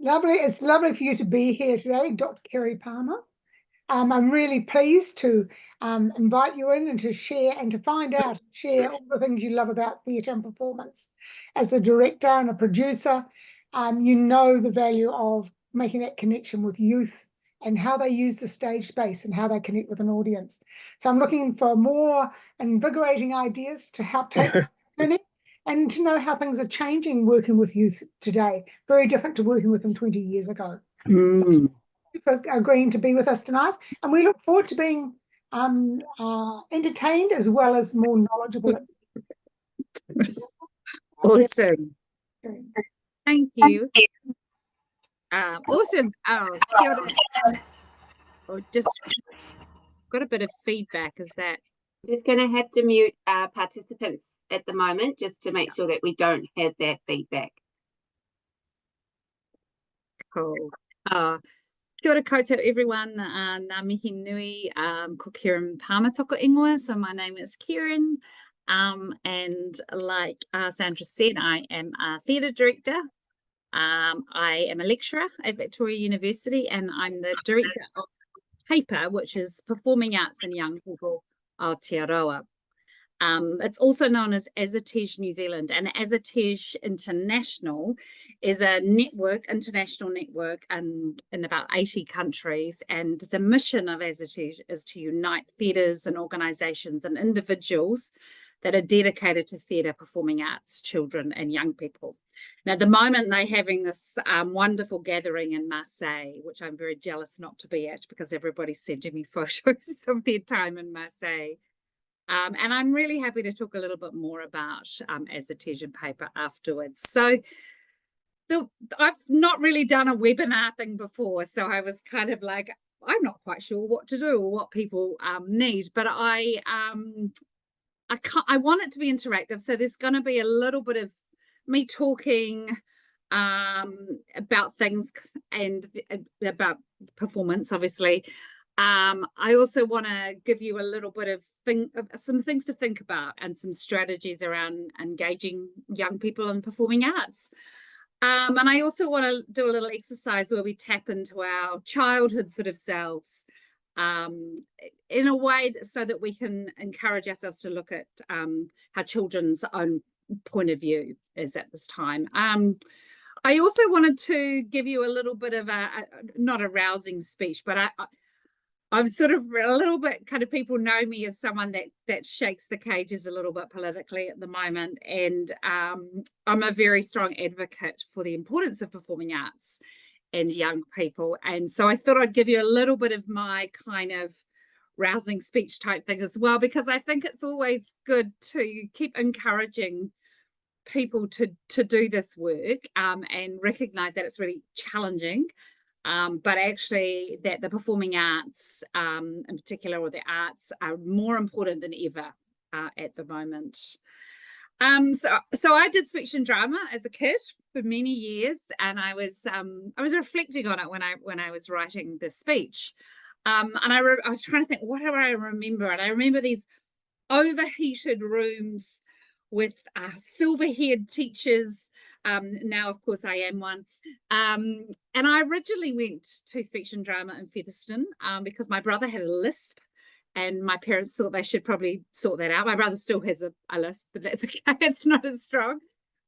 Lovely. It's lovely for you to be here today, Dr. Kerryn Palmer. I'm really pleased to invite you in and to share and to find out, share all the things you love about theatre and performance. As a director and a producer, you know the value of making that connection with youth and how they use the stage space and how they connect with an audience. So I'm looking for more invigorating ideas to help take the journey and to know how things are changing working with youth today. Very different to working with them 20 years ago. So, for agreeing to be with us tonight, and we look forward to being entertained as well as more knowledgeable. Awesome. Thank you. Awesome. Oh, kia ora. Oh, just got a bit of feedback. Is that? Just going to have to mute our participants at the moment just to make sure that we don't have that feedback. Cool. Kia ora koutou everyone, ngā mihi nui, ko Kerryn Palmer toko ingoa. So my name is Kerryn, and like Sandra said, I am a theatre director. I am a lecturer at Victoria University, and I'm the director of paper, which is Performing Arts and Young People Aotearoa. It's also known as Azatej New Zealand, and Azatej International is a network, international network in about 80 countries, and the mission of Azatej is to unite theatres and organisations and individuals that are dedicated to theatre, performing arts, children and young people. Now, at the moment, they're having this wonderful gathering in Marseille, which I'm very jealous not to be at because everybody's sending me photos of their time in Marseille. And I'm really happy to talk a little bit more about Azatej and paper afterwards. So I've not really done a webinar thing before, so I was kind of like, I'm not quite sure what to do or what people need, but I want it to be interactive. So there's going to be a little bit of me talking about things and about performance, obviously. I also want to give you a little bit of some things to think about and some strategies around engaging young people in performing arts. And I also want to do a little exercise where we tap into our childhood sort of selves in a way so that we can encourage ourselves to look at how children's own point of view is at this time. I also wanted to give you a little bit of not a rousing speech, but I'm sort of a little bit kind of, people know me as someone that shakes the cages a little bit politically at the moment. And I'm a very strong advocate for the importance of performing arts and young people. And so I thought I'd give you a little bit of my kind of rousing speech type thing as well, because I think it's always good to keep encouraging people to do this work and recognize that it's really challenging. But actually that the performing arts in particular, or the arts, are more important than ever at the moment. So I did speech and drama as a kid for many years, and I was reflecting on it when I was writing this speech, and I was trying to think, what do I remember? And I remember these overheated rooms with silver-haired teachers. Now, of course, I am one. And I originally went to speech and drama in Featherston because my brother had a lisp, and my parents thought they should probably sort that out. My brother still has a lisp, but that's okay. It's not as strong.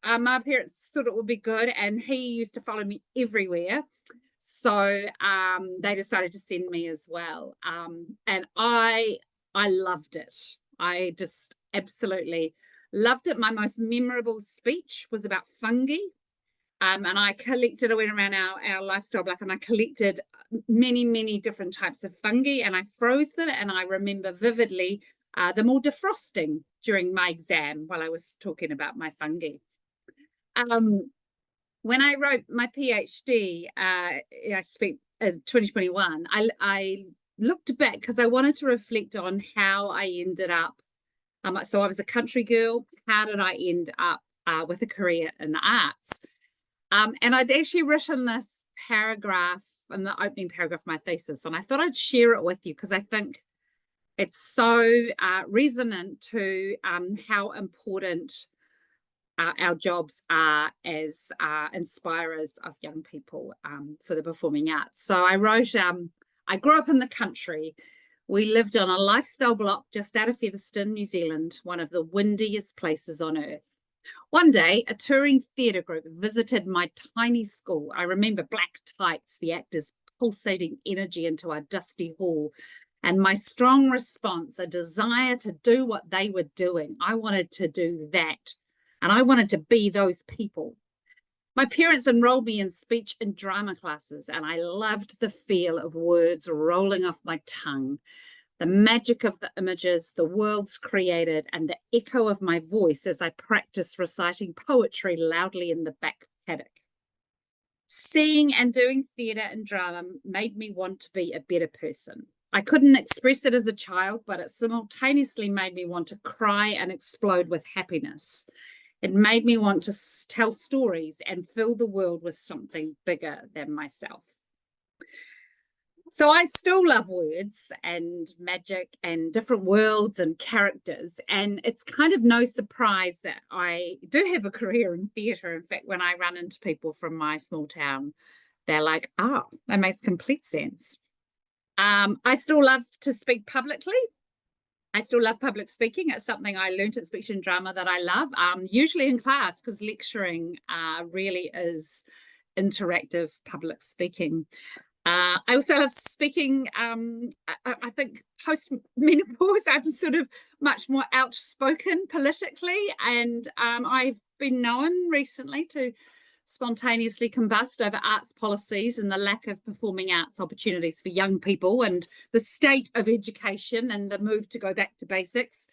My parents thought it would be good, and he used to follow me everywhere. So they decided to send me as well. And I loved it. I just absolutely loved it. My most memorable speech was about fungi. And I went around our lifestyle block, and I collected many, many different types of fungi, and I froze them. And I remember vividly them all defrosting during my exam while I was talking about my fungi. When I wrote my PhD, I speak in 2021, I looked back because I wanted to reflect on how I ended up. So I was a country girl. How did I end up with a career in the arts? And I'd actually written this paragraph in the opening paragraph of my thesis, and I thought I'd share it with you because I think it's so resonant to how important our jobs are as inspirers of young people for the performing arts. So I wrote, I grew up in the country. We lived on a lifestyle block just out of Featherston, New Zealand, one of the windiest places on earth. One day, a touring theatre group visited my tiny school. I remember black tights, the actors pulsating energy into our dusty hall, and my strong response, a desire to do what they were doing. I wanted to do that, and I wanted to be those people. My parents enrolled me in speech and drama classes, and I loved the feel of words rolling off my tongue, the magic of the images, the worlds created, and the echo of my voice as I practiced reciting poetry loudly in the back paddock. Seeing and doing theatre and drama made me want to be a better person. I couldn't express it as a child, but it simultaneously made me want to cry and explode with happiness. It made me want to tell stories and fill the world with something bigger than myself. So I still love words and magic and different worlds and characters. And it's kind of no surprise that I do have a career in theatre. In fact, when I run into people from my small town, they're like, oh, that makes complete sense. I still love to speak publicly. I still love public speaking. It's something I learned at Speech and Drama that I love, usually in class, because lecturing really is interactive public speaking. I also love speaking. I think post-menopause, I'm sort of much more outspoken politically, and I've been known recently to spontaneously combust over arts policies and the lack of performing arts opportunities for young people and the state of education and the move to go back to basics.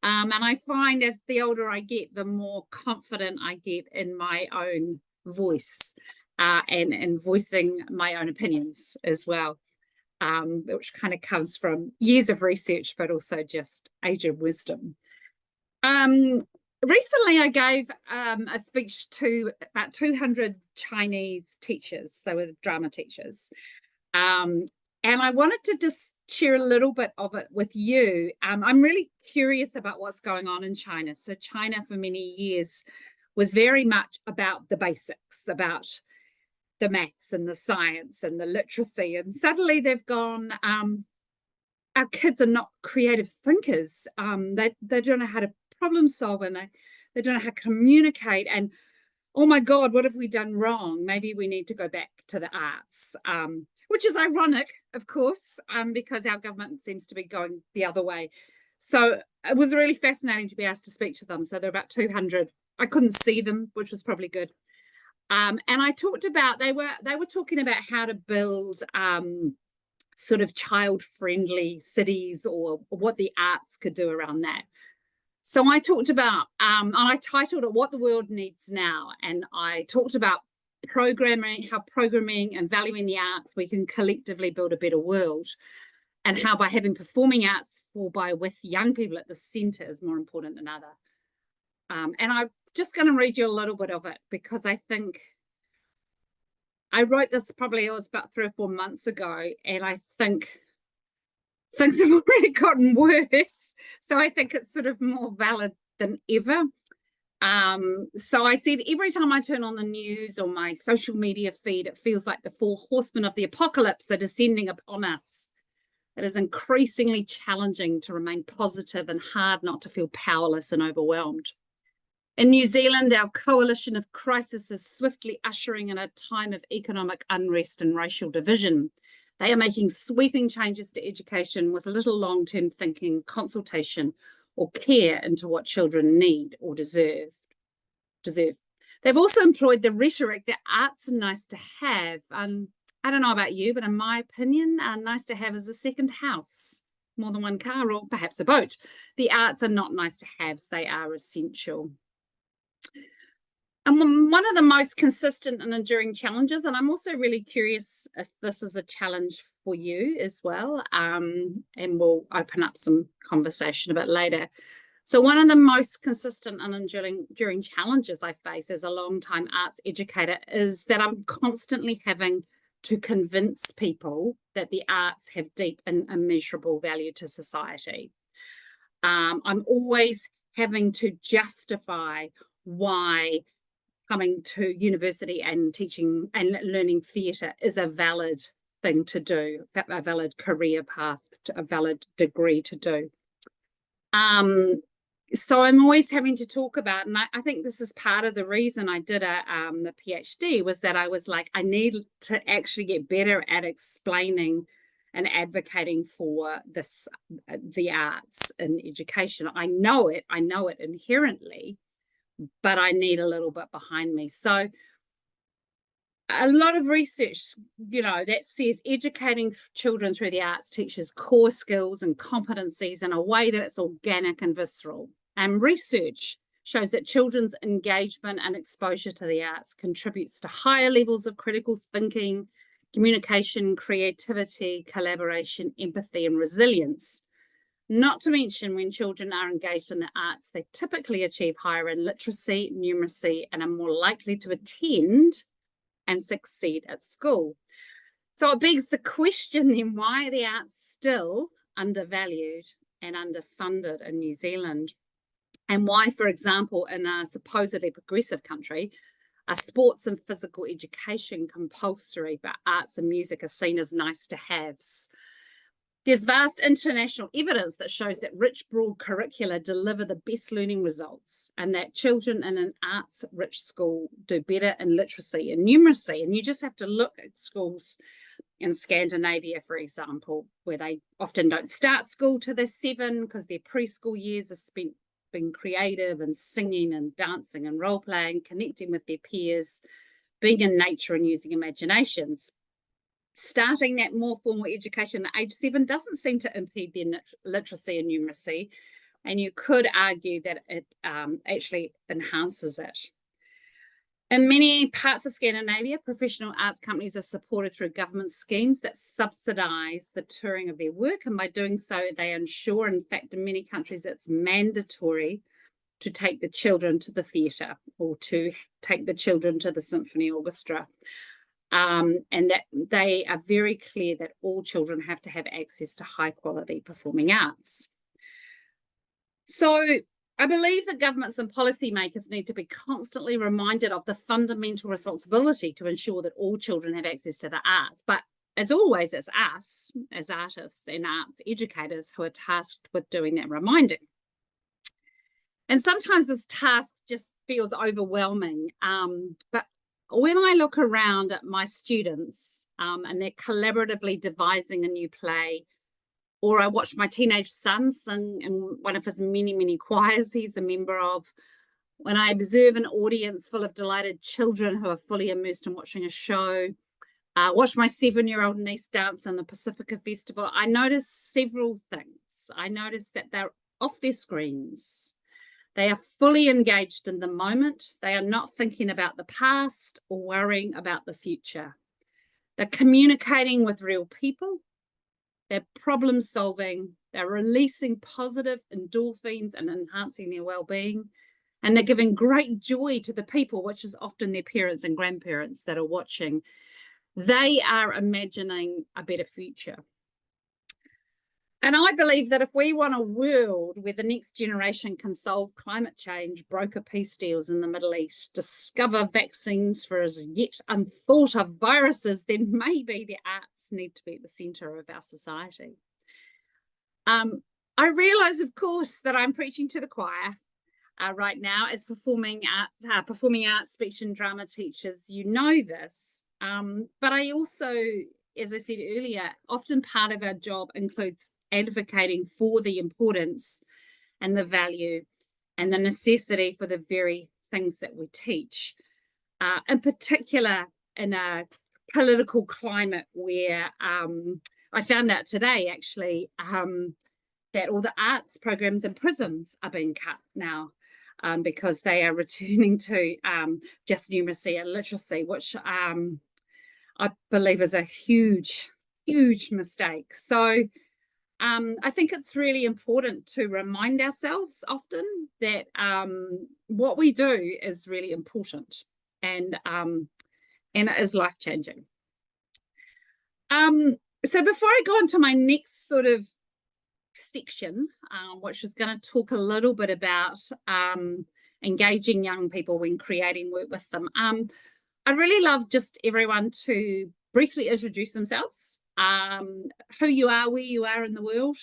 And I find as the older I get, the more confident I get in my own voice and voicing my own opinions as well, which kind of comes from years of research, but also just age of wisdom. Recently, I gave a speech to about 200 Chinese teachers, so drama teachers. And I wanted to just share a little bit of it with you. I'm really curious about what's going on in China. So China for many years was very much about the basics, about the maths and the science and the literacy. And suddenly they've gone, our kids are not creative thinkers. They don't know how to problem solve, and they don't know how to communicate, and oh my God, what have we done wrong? Maybe we need to go back to the arts, which is ironic, of course, because our government seems to be going the other way. So it was really fascinating to be asked to speak to them. So there are about 200. I couldn't see them, which was probably good. And I talked about, they were talking about how to build sort of child-friendly cities, or what the arts could do around that. So I talked about, and I titled it What the World Needs Now. And I talked about programming, how programming and valuing the arts, we can collectively build a better world, and how by having performing arts with young people at the centre is more important than other. And I'm just going to read you a little bit of it, because I think I wrote this probably, it was about 3 or 4 months ago, and I think things have already gotten worse. So I think it's sort of more valid than ever. So I said, every time I turn on the news or my social media feed, it feels like the 4 horsemen of the apocalypse are descending upon us. It is increasingly challenging to remain positive and hard not to feel powerless and overwhelmed. In New Zealand, our coalition of crisis is swiftly ushering in a time of economic unrest and racial division. They are making sweeping changes to education with little long-term thinking, consultation, or care into what children need or deserve. They've also employed the rhetoric that arts are nice to have. I don't know about you, but in my opinion, nice to have is a second house, more than one car, or perhaps a boat. The arts are not nice to haves, they are essential. And one of the most consistent and enduring challenges, and I'm also really curious if this is a challenge for you as well, and we'll open up some conversation a bit later. So one of the most consistent and enduring challenges I face as a long-time arts educator is that I'm constantly having to convince people that the arts have deep and immeasurable value to society. I'm always having to justify why coming to university and teaching and learning theatre is a valid thing to do, a valid career path, a valid degree to do. So I'm always having to talk about, and I think this is part of the reason I did the PhD, was that I was like, I need to actually get better at explaining and advocating for this, the arts in education. I know it inherently, but I need a little bit behind me. So a lot of research, you know, that says educating children through the arts teaches core skills and competencies in a way that it's organic and visceral. And research shows that children's engagement and exposure to the arts contributes to higher levels of critical thinking, communication, creativity, collaboration, empathy, and resilience. Not to mention, when children are engaged in the arts, they typically achieve higher in literacy, numeracy, and are more likely to attend and succeed at school. So it begs the question then, why are the arts still undervalued and underfunded in New Zealand? And why, for example, in a supposedly progressive country, are sports and physical education compulsory, but arts and music are seen as nice to haves? There's vast international evidence that shows that rich, broad curricula deliver the best learning results, and that children in an arts-rich school do better in literacy and numeracy. And you just have to look at schools in Scandinavia, for example, where they often don't start school till they're 7 because their preschool years are spent being creative and singing and dancing and role-playing, connecting with their peers, being in nature and using imaginations. Starting that more formal education at age 7 doesn't seem to impede their literacy and numeracy, and you could argue that it actually enhances it. In many parts of Scandinavia, professional arts companies are supported through government schemes that subsidise the touring of their work, and by doing so, they ensure, in fact, in many countries, it's mandatory to take the children to the theatre or to take the children to the symphony orchestra. And that they are very clear that all children have to have access to high quality performing arts. So I believe that governments and policymakers need to be constantly reminded of the fundamental responsibility to ensure that all children have access to the arts. But as always, it's us as artists and arts educators who are tasked with doing that reminding. And sometimes this task just feels overwhelming, but when I look around at my students and they're collaboratively devising a new play, or I watch my teenage son sing in one of his many, many choirs he's a member of, when I observe an audience full of delighted children who are fully immersed in watching a show, watch my 7-year-old niece dance in the Pacifica Festival, I notice several things. I notice that they're off their screens. They are fully engaged in the moment. They are not thinking about the past or worrying about the future. They're communicating with real people. They're problem solving. They're releasing positive endorphins and enhancing their well-being. And they're giving great joy to the people, which is often their parents and grandparents that are watching. They are imagining a better future. And I believe that if we want a world where the next generation can solve climate change, broker peace deals in the Middle East, discover vaccines for as yet unthought of viruses, then maybe the arts need to be at the centre of our society. I realise, of course, that I'm preaching to the choir right now as performing arts, speech and drama teachers. You know this, but I also, as I said earlier, often part of our job includes advocating for the importance and the value and the necessity for the very things that we teach, in particular in a political climate where I found out today actually that all the arts programs in prisons are being cut now because they are returning to just numeracy and literacy, which I believe is a huge, huge mistake. So I think it's really important to remind ourselves often that what we do is really important and it is life-changing. So before I go on to my next sort of section, which is going to talk a little bit about engaging young people when creating work with them. I'd really love just everyone to briefly introduce themselves, who you are, where you are in the world,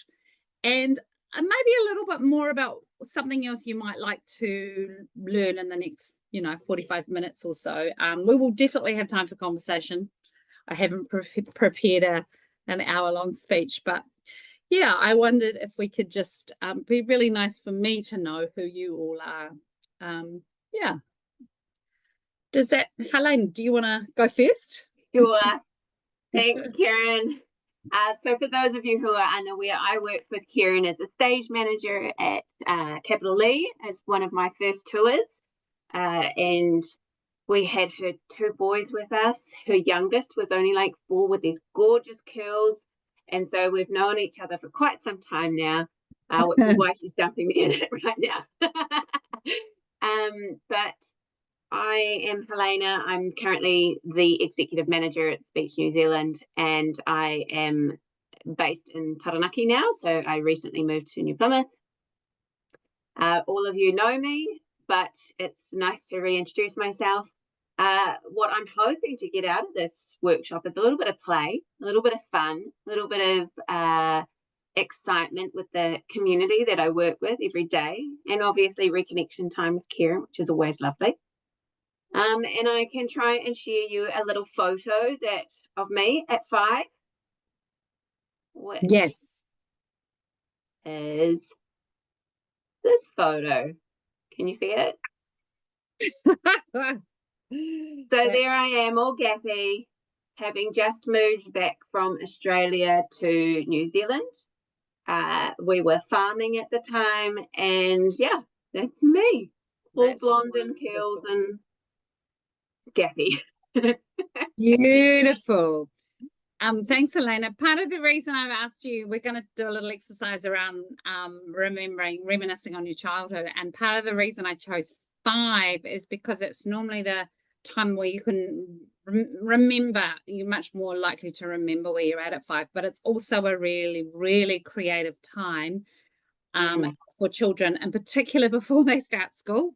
and maybe a little bit more about something else you might like to learn in the next, 45 minutes or so. We will definitely have time for conversation. I haven't prepared an hour-long speech, but yeah, I wondered if we could just be really nice for me to know who you all are. Yeah. Helene, do you want to go first? Sure. Thanks, Kerryn. So for those of you who are unaware, I worked with Kerryn as a stage manager at Capital Lee as one of my first tours. And we had her 2 boys with us. Her youngest was only like 4 with these gorgeous curls. And so we've known each other for quite some time now, which is why she's dumping me in it right now. But I am Helena. I'm currently the executive manager at Speech New Zealand, and I am based in Taranaki now. So I recently moved to New Plymouth. All of you know me, but it's nice to reintroduce myself. What I'm hoping to get out of this workshop is a little bit of play, a little bit of fun, a little bit of excitement with the community that I work with every day, and obviously reconnection time with Kerryn, which is always lovely. And I can try and share you a little photo of me at 5. Which Yes. is this photo. Can you see it? So there I am, all gappy, having just moved back from Australia to New Zealand. We were farming at the time, and yeah, that's me. All blonde and curls and gappy. Beautiful. Thanks, Helena. Part of the reason I've asked you, we're going to do a little exercise around reminiscing on your childhood, and part of the reason I chose 5 is because it's normally the time where you can remember, you're much more likely to remember where you're at 5, but it's also a really, really creative time for children, in particular before they start school,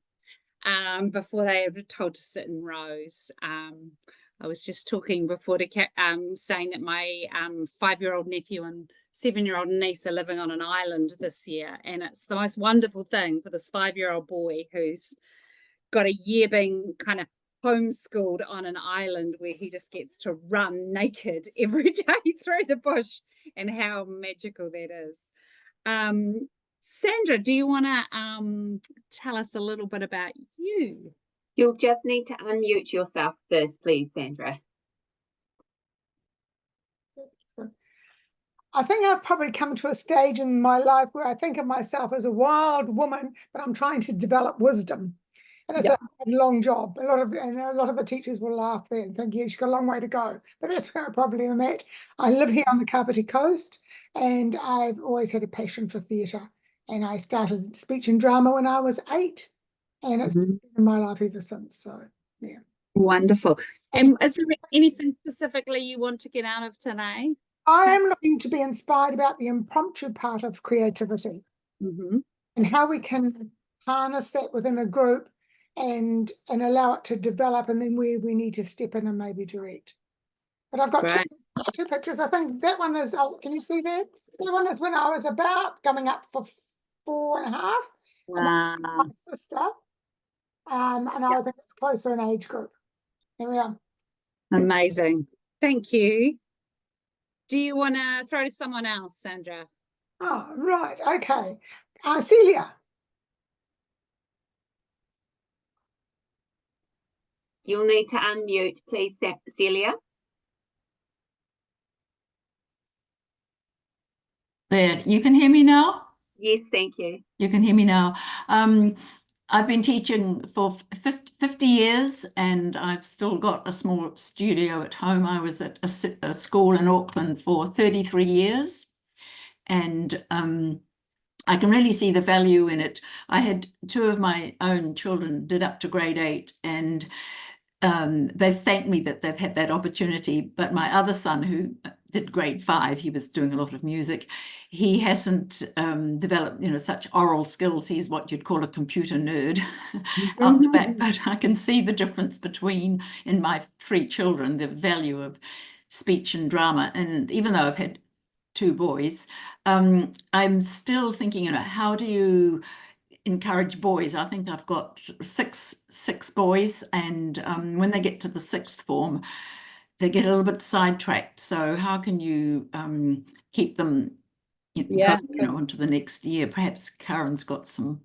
before they are told to sit in rows. I was just talking before to saying that my 5-year-old nephew and 7-year-old niece are living on an island this year, and it's the most wonderful thing for this 5-year-old boy who's got a year being kind of homeschooled on an island where he just gets to run naked every day through the bush, and how magical that is. Sandra, do you want to tell us a little bit about you? You'll just need to unmute yourself first, please, Sandra. I think I've probably come to a stage in my life where I think of myself as a wild woman, but I'm trying to develop wisdom. And it's a long job. A lot of the teachers will laugh there and think, yeah, she's got a long way to go. But that's where I probably am at. I live here on the Kapiti Coast, and I've always had a passion for theatre. And I started speech and drama when I was 8, and it's been in my life ever since. So, yeah. Wonderful. And is there anything specifically you want to get out of today? I am looking to be inspired about the impromptu part of creativity and how we can harness that within a group and allow it to develop, and then where we need to step in and maybe direct. But I've got two pictures. I think that one is, can you see that? That one is when I was about coming up for 4.5. Wow. My sister. And I think it's closer in age group. There we are. Amazing. Thank you. Do you want to throw to someone else, Sandra? Oh, right. Okay. Celia. You'll need to unmute, please, Celia. There, you can hear me now? Yes, thank you. You can hear me now. I've been teaching for 50 years, and I've still got a small studio at home. I was at a school in Auckland for 33 years, and I can really see the value in it. I had 2 of my own children did up to grade 8, and they've thanked me that they've had that opportunity. But my other son, who did grade 5, he was doing a lot of music. He hasn't developed, you know, such oral skills. He's what you'd call a computer nerd out the back. But I can see the difference between, in my 3 children, the value of speech and drama. And even though I've had 2 boys, I'm still thinking, you know, how do you encourage boys? I think I've got six boys, and when they get to the 6th form, they get a little bit sidetracked. So how can you keep them Yeah. going, you know, into the next year? Perhaps Kerryn's got some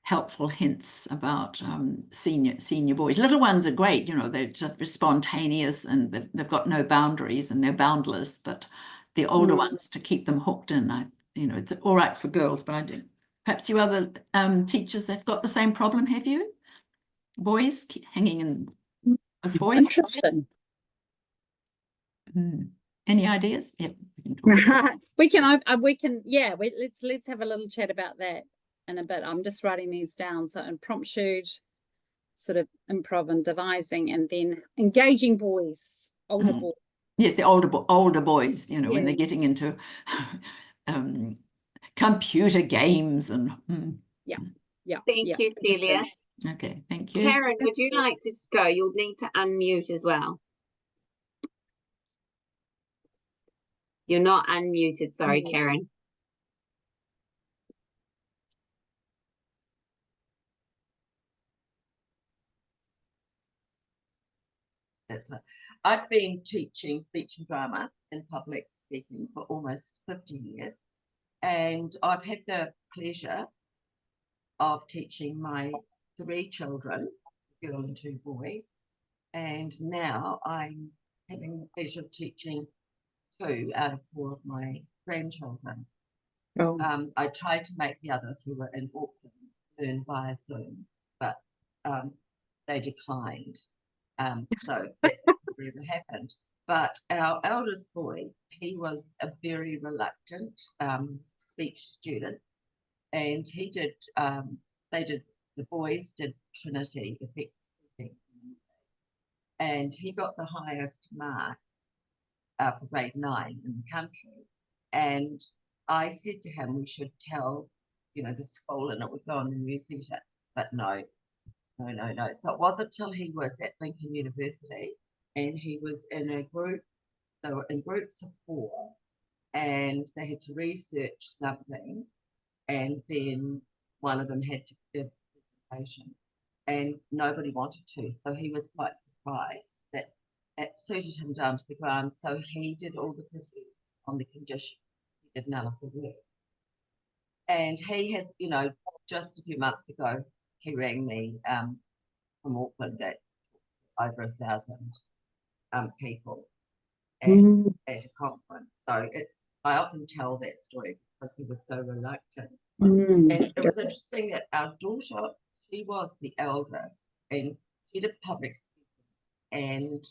helpful hints about senior boys. Little ones are great, you know, they're just spontaneous and they've got no boundaries and they're boundless. But the older ones, to keep them hooked in, you know, it's all right for girls, but I do. Perhaps you other teachers have got the same problem, have you? Boys hanging in with boys? Interesting. Any ideas? Yep, we can talk. Let's have a little chat about that in a bit. I'm just writing these down. So impromptu, sort of improv and devising, and then engaging boys, older boys. Yes, the older boys, you know, when they're getting into computer games and Thank you, Celia. Okay, thank you. Kerryn, would you like to go? You'll need to unmute as well. You're not unmuted, sorry, Kerryn. That's right. I've been teaching speech and drama and public speaking for almost 50 years, and I've had the pleasure of teaching my 3 children, a girl and 2 boys, and now I'm having the pleasure of teaching 2 out of 4 of my grandchildren. I tried to make the others who were in Auckland learn via Zoom, but they declined. So that never happened. But our eldest boy, he was a very reluctant speech student, and he did, the boys did Trinity effectively, and he got the highest mark for grade 9 in the country. And I said to him, we should tell, you know, the school, and it would go on the newsletter, but no. So it wasn't till he was at Lincoln University, and he was in a group, they were in groups of 4, and they had to research something, and then one of them had to give a presentation, and nobody wanted to. So he was quite surprised that it suited him down to the ground. So he did all the presentation on the condition he did none of the work. And he has, you know, just a few months ago, he rang me from Auckland at over 1,000 people at a conference. So I often tell that story because he was so reluctant. And it was interesting that our daughter, she was the eldest, and she did public speaking and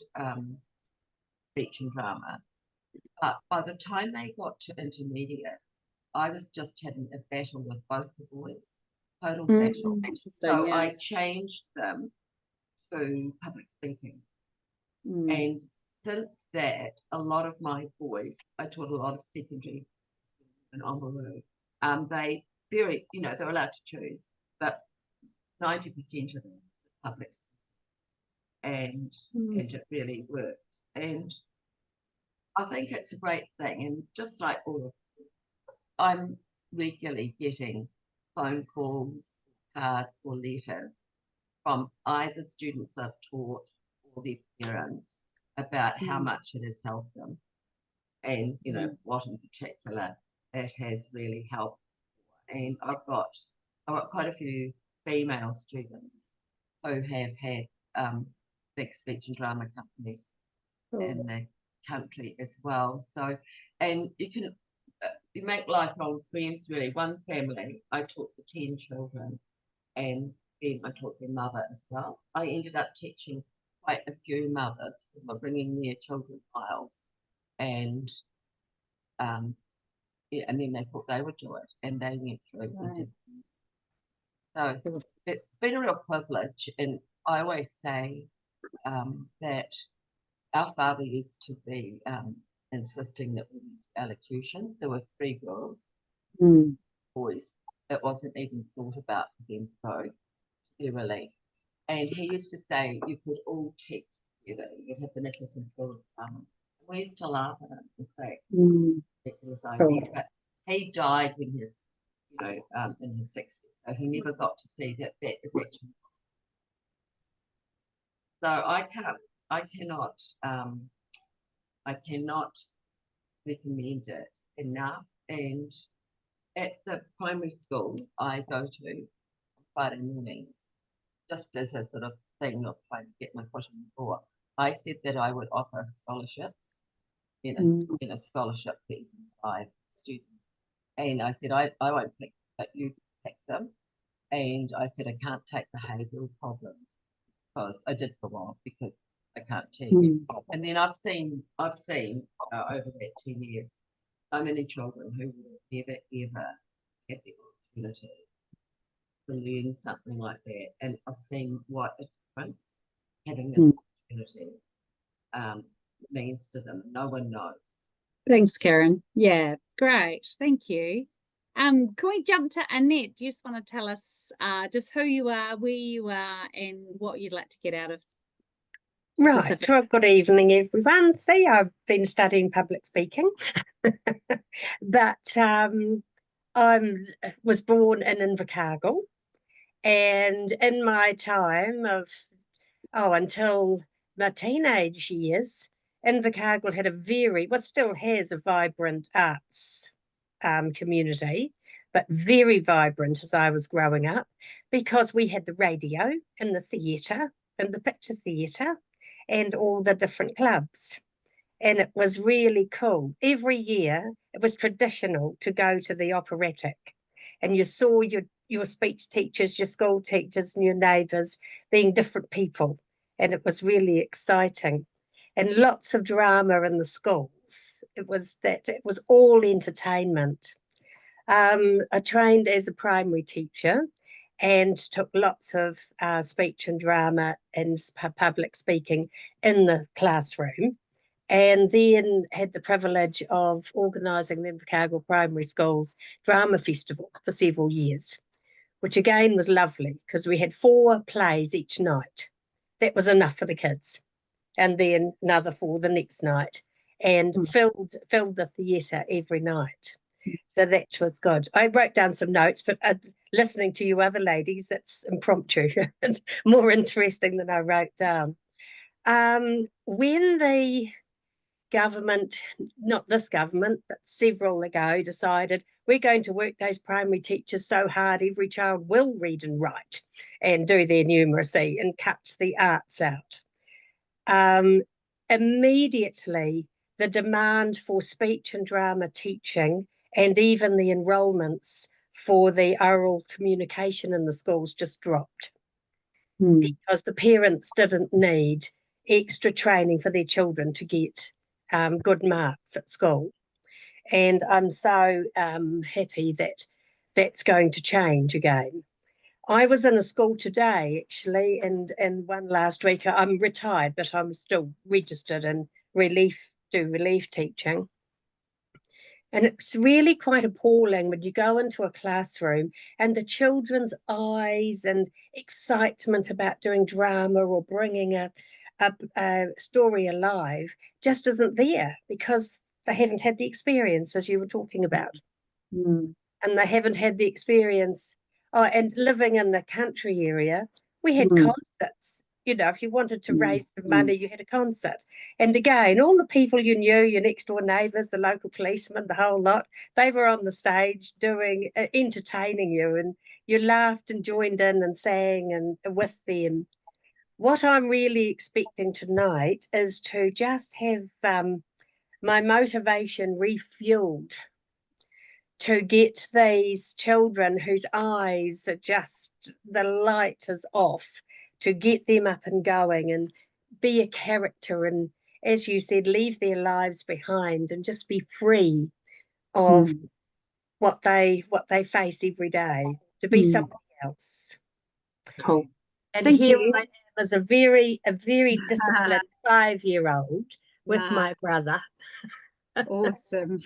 speech and drama. But by the time they got to intermediate, I was just having a battle with both the boys, total battle. So I changed them to public speaking. And since that, a lot of my boys, I taught a lot of secondary in Oamaru, they very, you know, they're allowed to choose, but 90% of them are public speaking. And it really worked. And I think it's a great thing. And just like all of you, I'm regularly getting phone calls, cards, or letters from either students I've taught or their parents about how much it has helped them, and you know what in particular it has really helped. And I've got quite a few female students who have had big speech and drama companies in the country as well. So, and you can you make lifelong friends really. One family, I taught the 10 children, and then I taught their mother as well. I ended up teaching quite a few mothers who were bringing their children files, and and then they thought they would do it, and they went through and did. So it's been a real privilege, and I always say that our father used to be insisting that we went to elocution. There were 3 girls, boys. It wasn't even thought about for them to go to their relief. And he used to say you could all teach together. You'd have the Nicholson School of Drama. We used to laugh at him and say, ridiculous idea. But he died when his, in his 60s. So he never got to see that is actually. So I cannot recommend it enough. And at the primary school I go to on Friday mornings, just as a sort of thing of trying to get my foot in the door, I said that I would offer scholarships, scholarship for 5 students. And I said, I won't pick, but you pick them. And I said, I can't take behavioural problems, because I did for a while, because I can't teach. And then I've seen over that 10 years, so many children who would never, ever had the opportunity to learn something like that. And I've seen what a difference having this opportunity means to them. No one knows. Thanks, Kerryn. Yeah, great. Thank you. Can we jump to Annette? Do you just want to tell us just who you are, where you are, and what you'd like to get out of? Right. Well, good evening, everyone. See, I've been studying public speaking, but I was born in Invercargill, and in my time of until my teenage years, Invercargill had what still has a vibrant arts community, but very vibrant as I was growing up, because we had the radio and the theatre and the picture theatre and all the different clubs. And it was really cool. Every year it was traditional to go to the operatic, and you saw your speech teachers, your school teachers and your neighbours being different people. And it was really exciting. And lots of drama in the schools. It was all entertainment. I trained as a primary teacher and took lots of speech and drama and public speaking in the classroom, and then had the privilege of organising the Invercargill Primary School's drama festival for several years, which again was lovely, because we had 4 plays each night. That was enough for the kids, and then another 4 the next night, and filled the theatre every night. So that was good. I wrote down some notes, but listening to you other ladies, it's impromptu. It's more interesting than I wrote down. When the government, not this government, but several ago, decided we're going to work those primary teachers so hard every child will read and write and do their numeracy, and cut the arts out. Immediately, the demand for speech and drama teaching, and even the enrolments for the oral communication in the schools, just dropped, because the parents didn't need extra training for their children to get good marks at school. And I'm so happy that that's going to change again. I was in a school today, actually, and one last week. I'm retired, but I'm still registered in relief teaching. And it's really quite appalling when you go into a classroom and the children's eyes and excitement about doing drama or bringing a story alive just isn't there, because they haven't had the experience, as you were talking about. And they haven't had the experience. And living in the country area, we had concerts. If you wanted to raise some money, you had a concert. And again, all the people you knew, your next door neighbours, the local policemen, the whole lot, they were on the stage doing, entertaining you, and you laughed and joined in and sang and with them. What I'm really expecting tonight is to just have my motivation refueled, to get these children whose eyes are just, the light is off, to get them up and going and be a character, and, as you said, leave their lives behind and just be free of what they face every day, to be somebody else. Cool. And Thank here you. I am as a very disciplined 5-year-old with my brother. Awesome.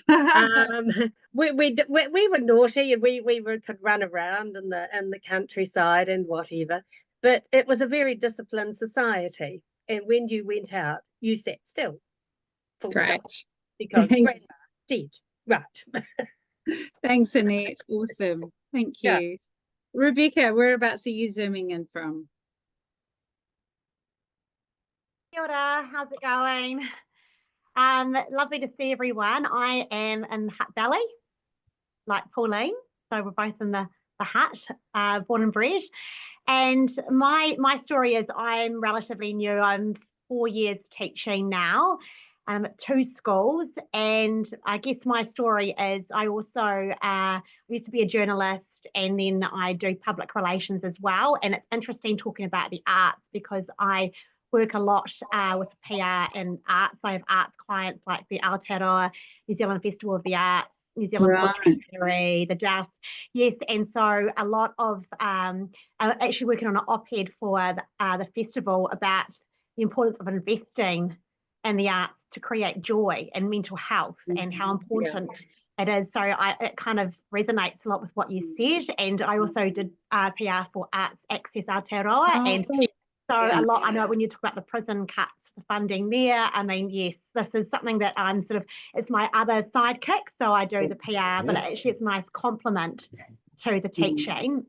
We were naughty, and we could run around in the countryside and whatever, but it was a very disciplined society. And when you went out, you sat still, full stop, Great. because Thanks. grandma said, right. Thanks, Annette. Awesome. Thank Yeah. you. Rebecca, whereabouts are you zooming in from? Kia ora, how's it going? Lovely to see everyone. I am in the Hutt Valley, like Pauline. So we're both in the Hutt, born and bred. And my story is I'm relatively new. I'm 4 years teaching now. At 2 schools, and I guess my story is I also used to be a journalist, and then I do public relations as well. And it's interesting talking about the arts because I work a lot with PR and arts. I have arts clients like the Aotearoa New Zealand Festival of the Arts, New Zealand Gallery, the DAS. Yes, and so a lot of I'm actually working on an op-ed for the festival about the importance of investing in the arts to create joy and mental health, and how important it is. So it kind of resonates a lot with what you said. And I also did PR for Arts Access Aotearoa, and so a lot, I know when you talk about the prison cuts for funding there, I mean, yes, this is something that I'm sort of, it's my other sidekick. So I do the PR, but actually it's a nice complement to the teaching.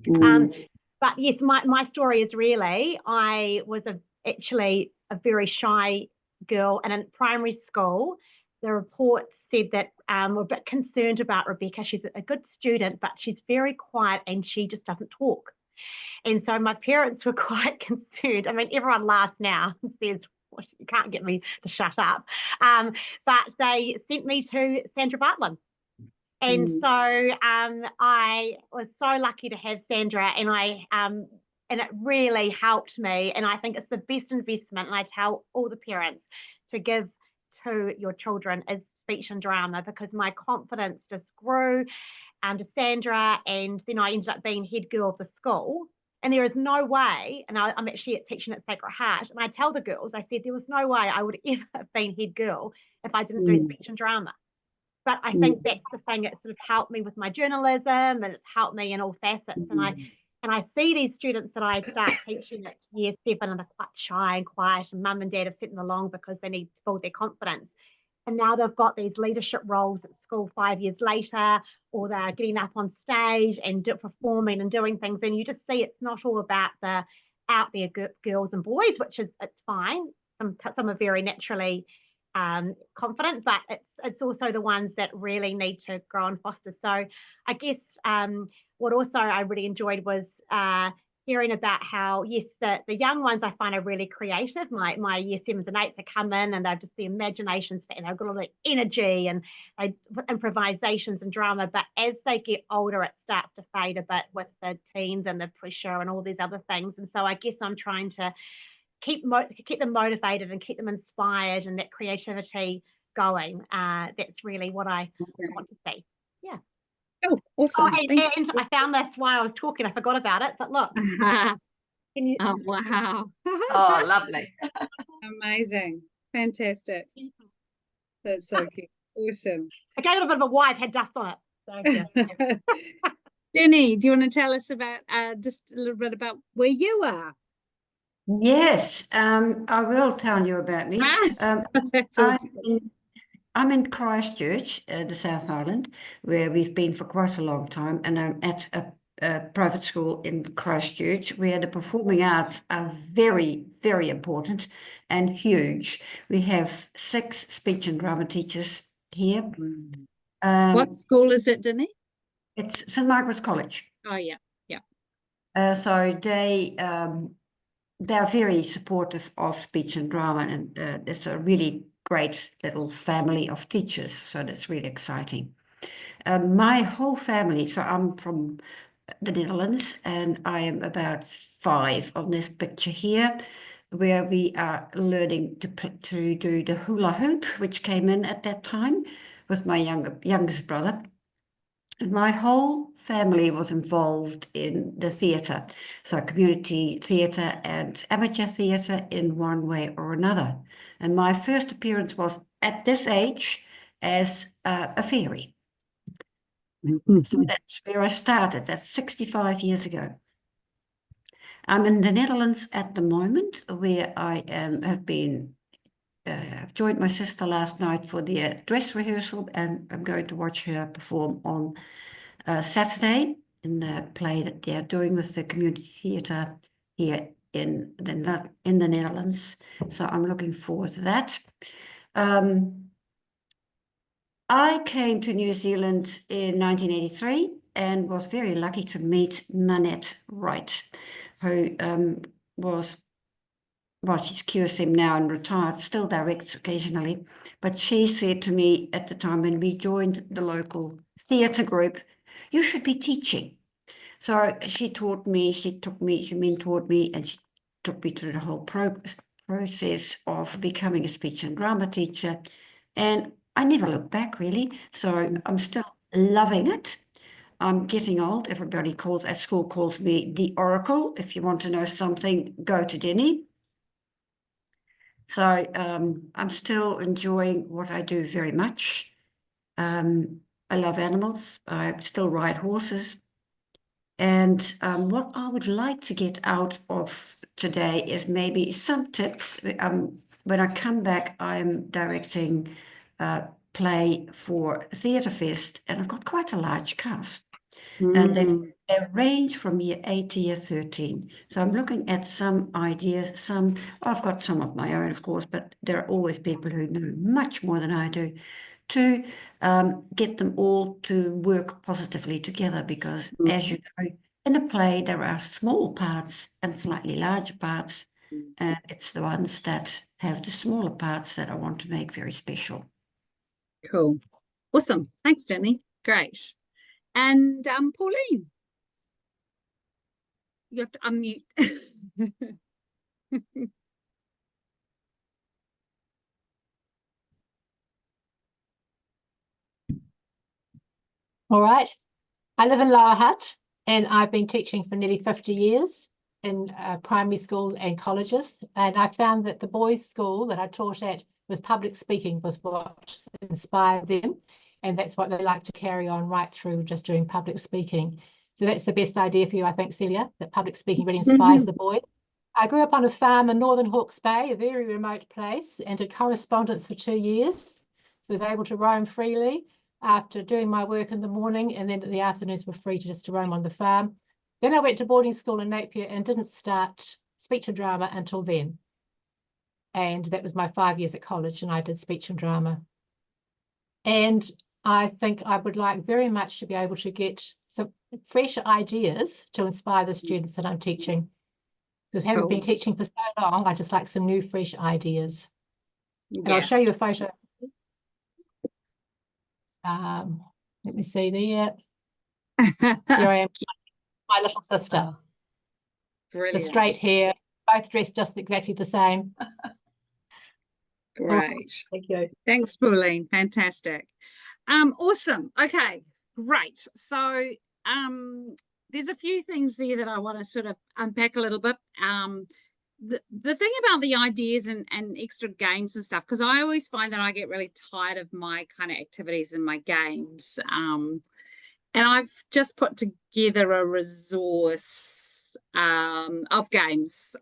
But yes, my story is really, I was actually a very shy girl, and in primary school, the reports said that we're a bit concerned about Rebecca. She's a good student, but she's very quiet and she just doesn't talk. And so my parents were quite concerned. I mean, everyone laughs now and says, well, you can't get me to shut up. But they sent me to Sandra Bartlam. And so I was so lucky to have Sandra, and it really helped me. And I think it's the best investment, and I tell all the parents to give to your children is speech and drama, because my confidence just grew under Sandra, and then I ended up being head girl of the school. And there is no way, and I'm actually teaching at Sacred Heart, and I tell the girls, I said, there was no way I would ever have been head girl if I didn't do speech and drama. But I think that's the thing, it sort of helped me with my journalism, and it's helped me in all facets. And I see these students that I start teaching at year 7, and they're quite shy and quiet, and mum and dad have sent them along because they need to build their confidence. And now they've got these leadership roles at school 5 years later, or they're getting up on stage and performing and doing things. And you just see it's not all about the out there girls and boys, which is, it's fine. Some are very naturally confident, but it's also the ones that really need to grow and foster. So I guess what also I really enjoyed was hearing about how, yes, the young ones I find are really creative. My year 7s and 8s, they come in and they've just the imaginations, and they've got a lot of energy, and they improvisations and drama. But as they get older, it starts to fade a bit with the teens and the pressure and all these other things. And so I guess I'm trying to keep them motivated and keep them inspired, and that creativity going. That's really what I want to see. Yeah. Oh, awesome. And I found this while I was talking. I forgot about it, but look. Can you... Oh, wow. Oh, lovely. Amazing. Fantastic. That's so cute. Awesome. I gave it a bit of a wipe, had dust on it. So, yeah. Jenny, do you want to tell us about just a little bit about where you are? Yes, I will tell you about me. That's awesome. I'm in Christchurch, the South Island, where we've been for quite a long time, and I'm at a private school in Christchurch, where the performing arts are very, very important and huge. We have 6 speech and drama teachers here. What school is it, Denny? It's St. Margaret's College. Oh, yeah, yeah. So they're very supportive of speech and drama, and it's a really great little family of teachers, so that's really exciting. My whole family, so I'm from the Netherlands, and I am about 5 on this picture here, where we are learning to do the hula hoop, which came in at that time with my youngest brother. My whole family was involved in the theatre, so community theatre and amateur theatre in one way or another. And my first appearance was at this age as a fairy. So that's where I started. That's 65 years ago. I'm in the Netherlands at the moment, where I have been. I've joined my sister last night for the dress rehearsal, and I'm going to watch her perform on Saturday in the play that they're doing with the community theatre here in the Netherlands. So I'm looking forward to that. I came to New Zealand in 1983 and was very lucky to meet Nanette Wright, who she's QSM now and retired, still directs occasionally, but she said to me at the time when we joined the local theatre group, you should be teaching. So she taught me, she mentored me, and she took me through the whole process of becoming a speech and drama teacher. And I never looked back, really. So I'm still loving it. I'm getting old. Everybody at school calls me the Oracle. If you want to know something, go to Denny. So I'm still enjoying what I do very much. I love animals. I still ride horses. And what I would like to get out of today is maybe some tips. When I come back, I'm directing a play for Theatre Fest, and I've got quite a large cast. And they range from year 8 to year 13. So I'm looking at some ideas. I've got some of my own, of course, but there are always people who know much more than I do, to get them all to work positively together, because as you know, in a play there are small parts and slightly larger parts, and it's the ones that have the smaller parts that I want to make very special. Cool. Awesome. Thanks, Danny. Great. And Pauline, you have to unmute. All right. I live in Lower Hutt, and I've been teaching for nearly 50 years in primary school and colleges. And I found that the boys' school that I taught at was public speaking was what inspired them. And that's what they like to carry on right through, just doing public speaking. So that's the best idea for you, I think, Celia, that public speaking really inspires the boys. I grew up on a farm in Northern Hawke's Bay, a very remote place, and did correspondence for 2 years. So I was able to roam freely after doing my work in the morning, and then the afternoons were free to roam on the farm. Then I went to boarding school in Napier and didn't start speech and drama until then. And that was my 5 years at college, and I did speech and drama. And I think I would like very much to be able to get some fresh ideas to inspire the students that I'm teaching. Because having been teaching for so long, I just like some new, fresh ideas. And I'll show you a photo. Let me see there. Here I am, my little sister. Oh, brilliant. The straight hair, both dressed just exactly the same. Great. Thank you. Thanks, Pauline. Fantastic. Awesome. Okay, great. So there's a few things there that I want to sort of unpack a little bit. The thing about the ideas and extra games and stuff, because I always find that I get really tired of my kind of activities and my games. And I've just put together a resource of games,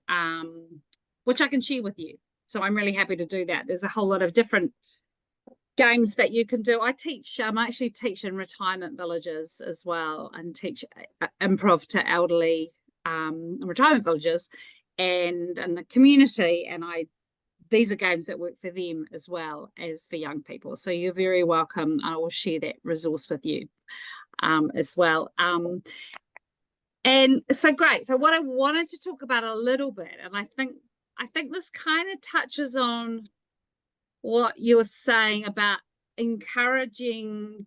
which I can share with you. So I'm really happy to do that. There's a whole lot of different games that you can do. I actually teach in retirement villages as well, and teach improv to elderly retirement villages and the community, and these are games that work for them as well as for young people. So you're very welcome. I will share that resource with you as well. And so great. So what I wanted to talk about a little bit, and I think this kind of touches on what you're saying about encouraging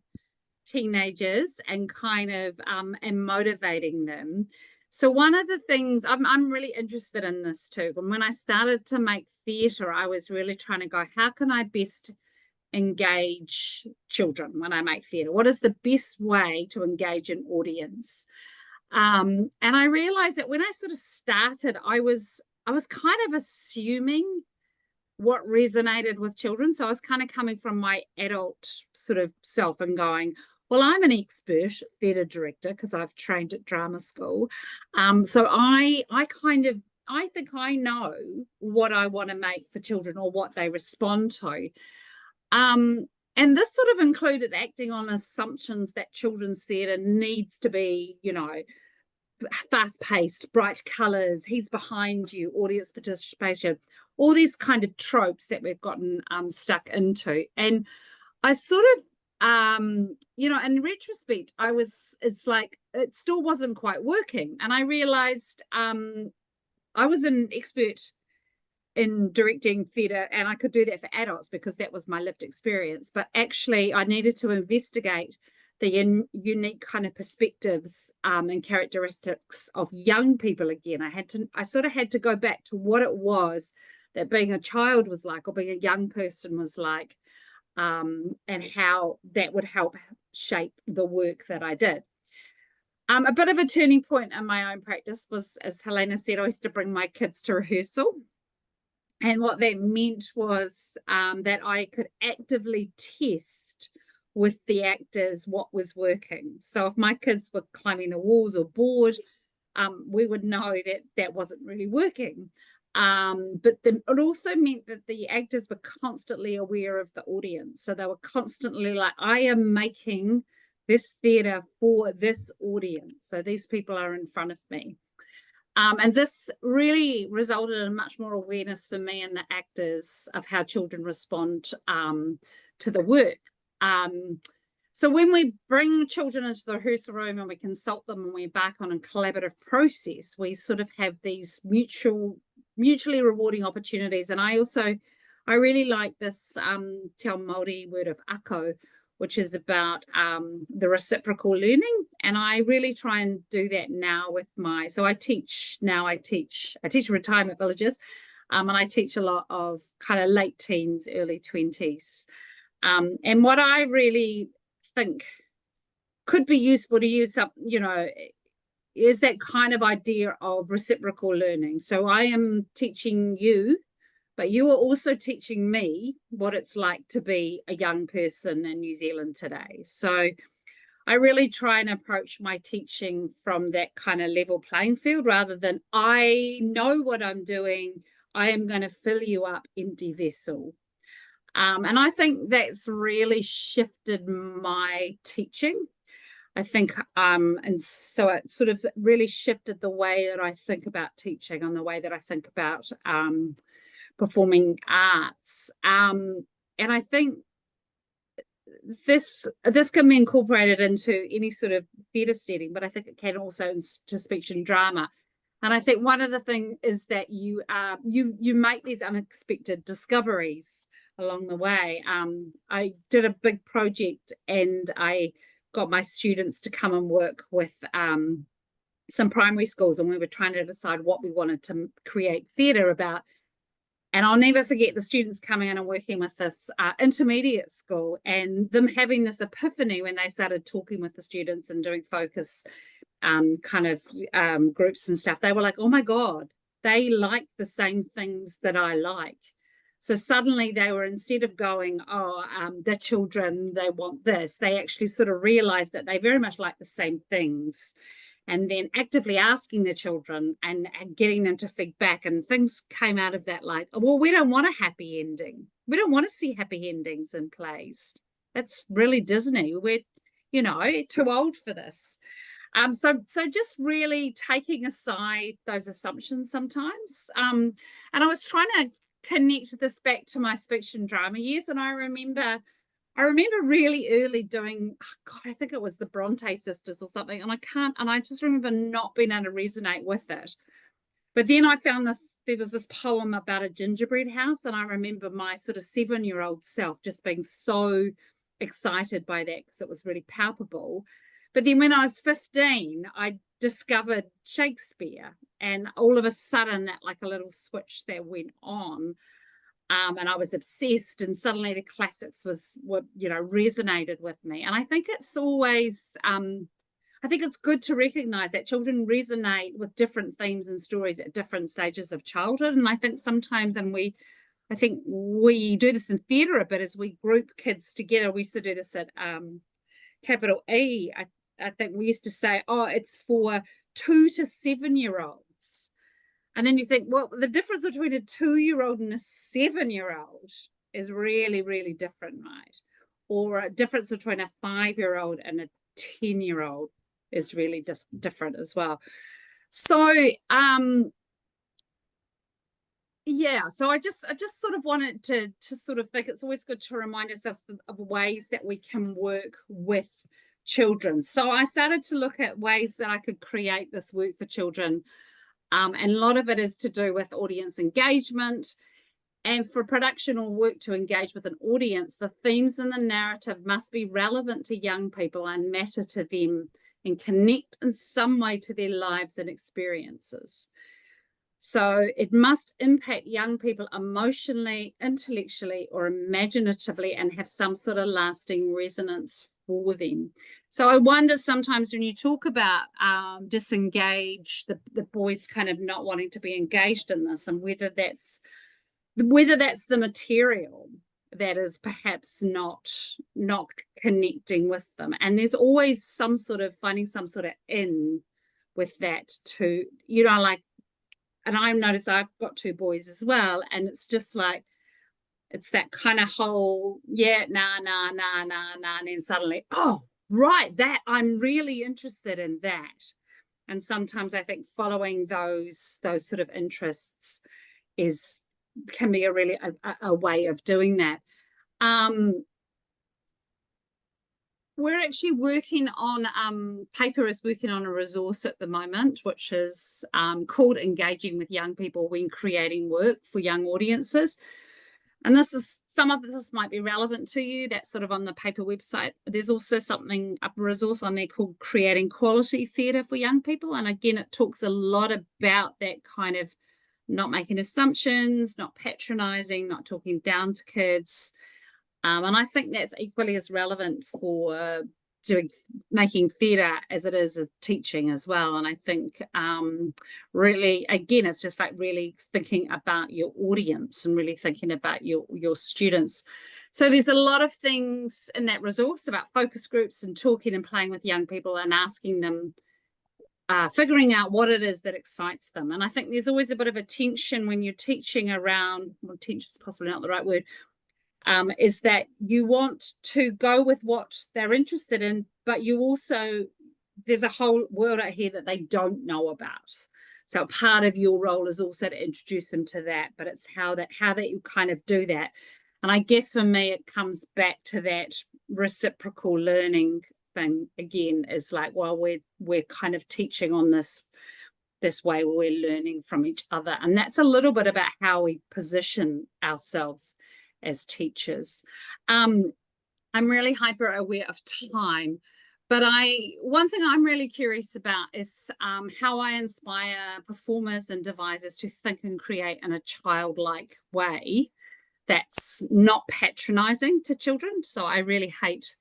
teenagers and kind of and motivating them. So one of the things I'm really interested in this too. And when I started to make theatre, I was really trying to go, how can I best engage children when I make theatre? What is the best way to engage an audience? And I realized that when I sort of started, I was kind of assuming what resonated with children. So I was kind of coming from my adult sort of self and going, well, I'm an expert theatre director because I've trained at drama school. So I think I know what I want to make for children or what they respond to. And this sort of included acting on assumptions that children's theatre needs to be, you know, fast-paced, bright colours, he's behind you, audience participation, all these kind of tropes that we've gotten stuck into. And I sort of, you know, in retrospect, it's like, it still wasn't quite working. And I realised I was an expert in directing theatre, and I could do that for adults because that was my lived experience. But actually, I needed to investigate the unique kind of perspectives and characteristics of young people again. I sort of had to go back to what it was that being a child was like, or being a young person was like, and how that would help shape the work that I did. A bit of a turning point in my own practice was, as Helena said, I used to bring my kids to rehearsal. And what that meant was that I could actively test with the actors what was working. So if my kids were climbing the walls or bored, we would know that that wasn't really working. But then it also meant that the actors were constantly aware of the audience. So they were constantly like, I am making this theatre for this audience. So these people are in front of me. And this really resulted in much more awareness for me and the actors of how children respond to the work. So when we bring children into the rehearsal room and we consult them and we embark on a collaborative process, we sort of have these mutually rewarding opportunities. And I really like this Te Ao Māori word of ako, which is about the reciprocal learning. And I really try and do that now with I teach retirement villages, and I teach a lot of kind of late teens, early 20s. And what I really think could be useful to use, you know, is that kind of idea of reciprocal learning. So I am teaching you, but you are also teaching me what it's like to be a young person in New Zealand today. So I really try and approach my teaching from that kind of level playing field, rather than I know what I'm doing, I am going to fill you up, empty vessel. And I think that's really shifted my teaching. I think, and so it sort of really shifted the way that I think about teaching and the way that I think about performing arts. And I think this can be incorporated into any sort of theatre setting, but I think it can also into speech and drama. And I think one of the things is that you make these unexpected discoveries along the way. I did a big project and I got my students to come and work with some primary schools, and we were trying to decide what we wanted to create theatre about. And I'll never forget the students coming in and working with this intermediate school, and them having this epiphany when they started talking with the students and doing focus kind of groups and stuff. They were like, oh my God, they like the same things that I like. So suddenly they were, instead of going, the children, they want this, they actually sort of realized that they very much like the same things. And then actively asking the children and getting them to feedback, and things came out of that like, well, we don't want a happy ending. We don't want to see happy endings in plays. That's really Disney. We're, you know, too old for this. So just really taking aside those assumptions sometimes. And I was trying to connect this back to my speech and drama years, and I remember really early doing, I think it was the Bronte sisters or something, and I just remember not being able to resonate with it. But then I found there was this poem about a gingerbread house, and I remember my sort of 7-year-old self just being so excited by that because it was really palpable. But then when I was 15, I discovered Shakespeare, and all of a sudden that like a little switch that went on. And I was obsessed, and suddenly the classics resonated with me. And I think it's always, I think it's good to recognize that children resonate with different themes and stories at different stages of childhood. And I think sometimes, and we I think we do this in theatre a bit as we group kids together. We used to do this at capital E. I think we used to say, oh, it's for 2 to 7-year-olds. And then you think, well, the difference between a 2-year-old and a 7-year-old is really, really different, right? Or a difference between a 5-year-old and a 10-year-old is really different as well. So, yeah, so I just sort of wanted to sort of think it's always good to remind ourselves of ways that we can work with children. So I started to look at ways that I could create this work for children. And a lot of it is to do with audience engagement. And for production or work to engage with an audience, the themes in the narrative must be relevant to young people and matter to them and connect in some way to their lives and experiences. So it must impact young people emotionally, intellectually, or imaginatively and have some sort of lasting resonance for them. So I wonder sometimes when you talk about disengage, the boys kind of not wanting to be engaged in this, and whether that's the material that is perhaps not connecting with them. And there's always some sort of finding some sort of in with that too, you know, like, and I've noticed I've got 2 boys as well, and it's just like, it's that kind of whole, yeah, nah, and then suddenly, oh, right, that, I'm really interested in that. And sometimes I think following those sort of interests can be a really a way of doing that. We're actually working on, Paper is working on a resource at the moment, which is called Engaging with Young People When Creating Work for Young Audiences. And some of this might be relevant to you. That's sort of on the Paper website. There's also a resource on there called Creating Quality Theatre for Young People. And again, it talks a lot about that kind of not making assumptions, not patronising, not talking down to kids. And I think that's equally as relevant for making theatre as it is of teaching as well. And I think really, again, it's just like really thinking about your audience and really thinking about your students. So there's a lot of things in that resource about focus groups and talking and playing with young people and asking them, figuring out what it is that excites them. And I think there's always a bit of a tension when you're teaching around, well, tension is possibly not the right word, is that you want to go with what they're interested in, but you also, there's a whole world out here that they don't know about. So part of your role is also to introduce them to that, but it's how that you kind of do that. And I guess for me, it comes back to that reciprocal learning thing again, is like, well, we're kind of teaching on this way where we're learning from each other. And that's a little bit about how we position ourselves as teachers. I'm really hyper aware of time, but one thing I'm really curious about is how I inspire performers and devisers to think and create in a childlike way that's not patronizing to children. So I really hate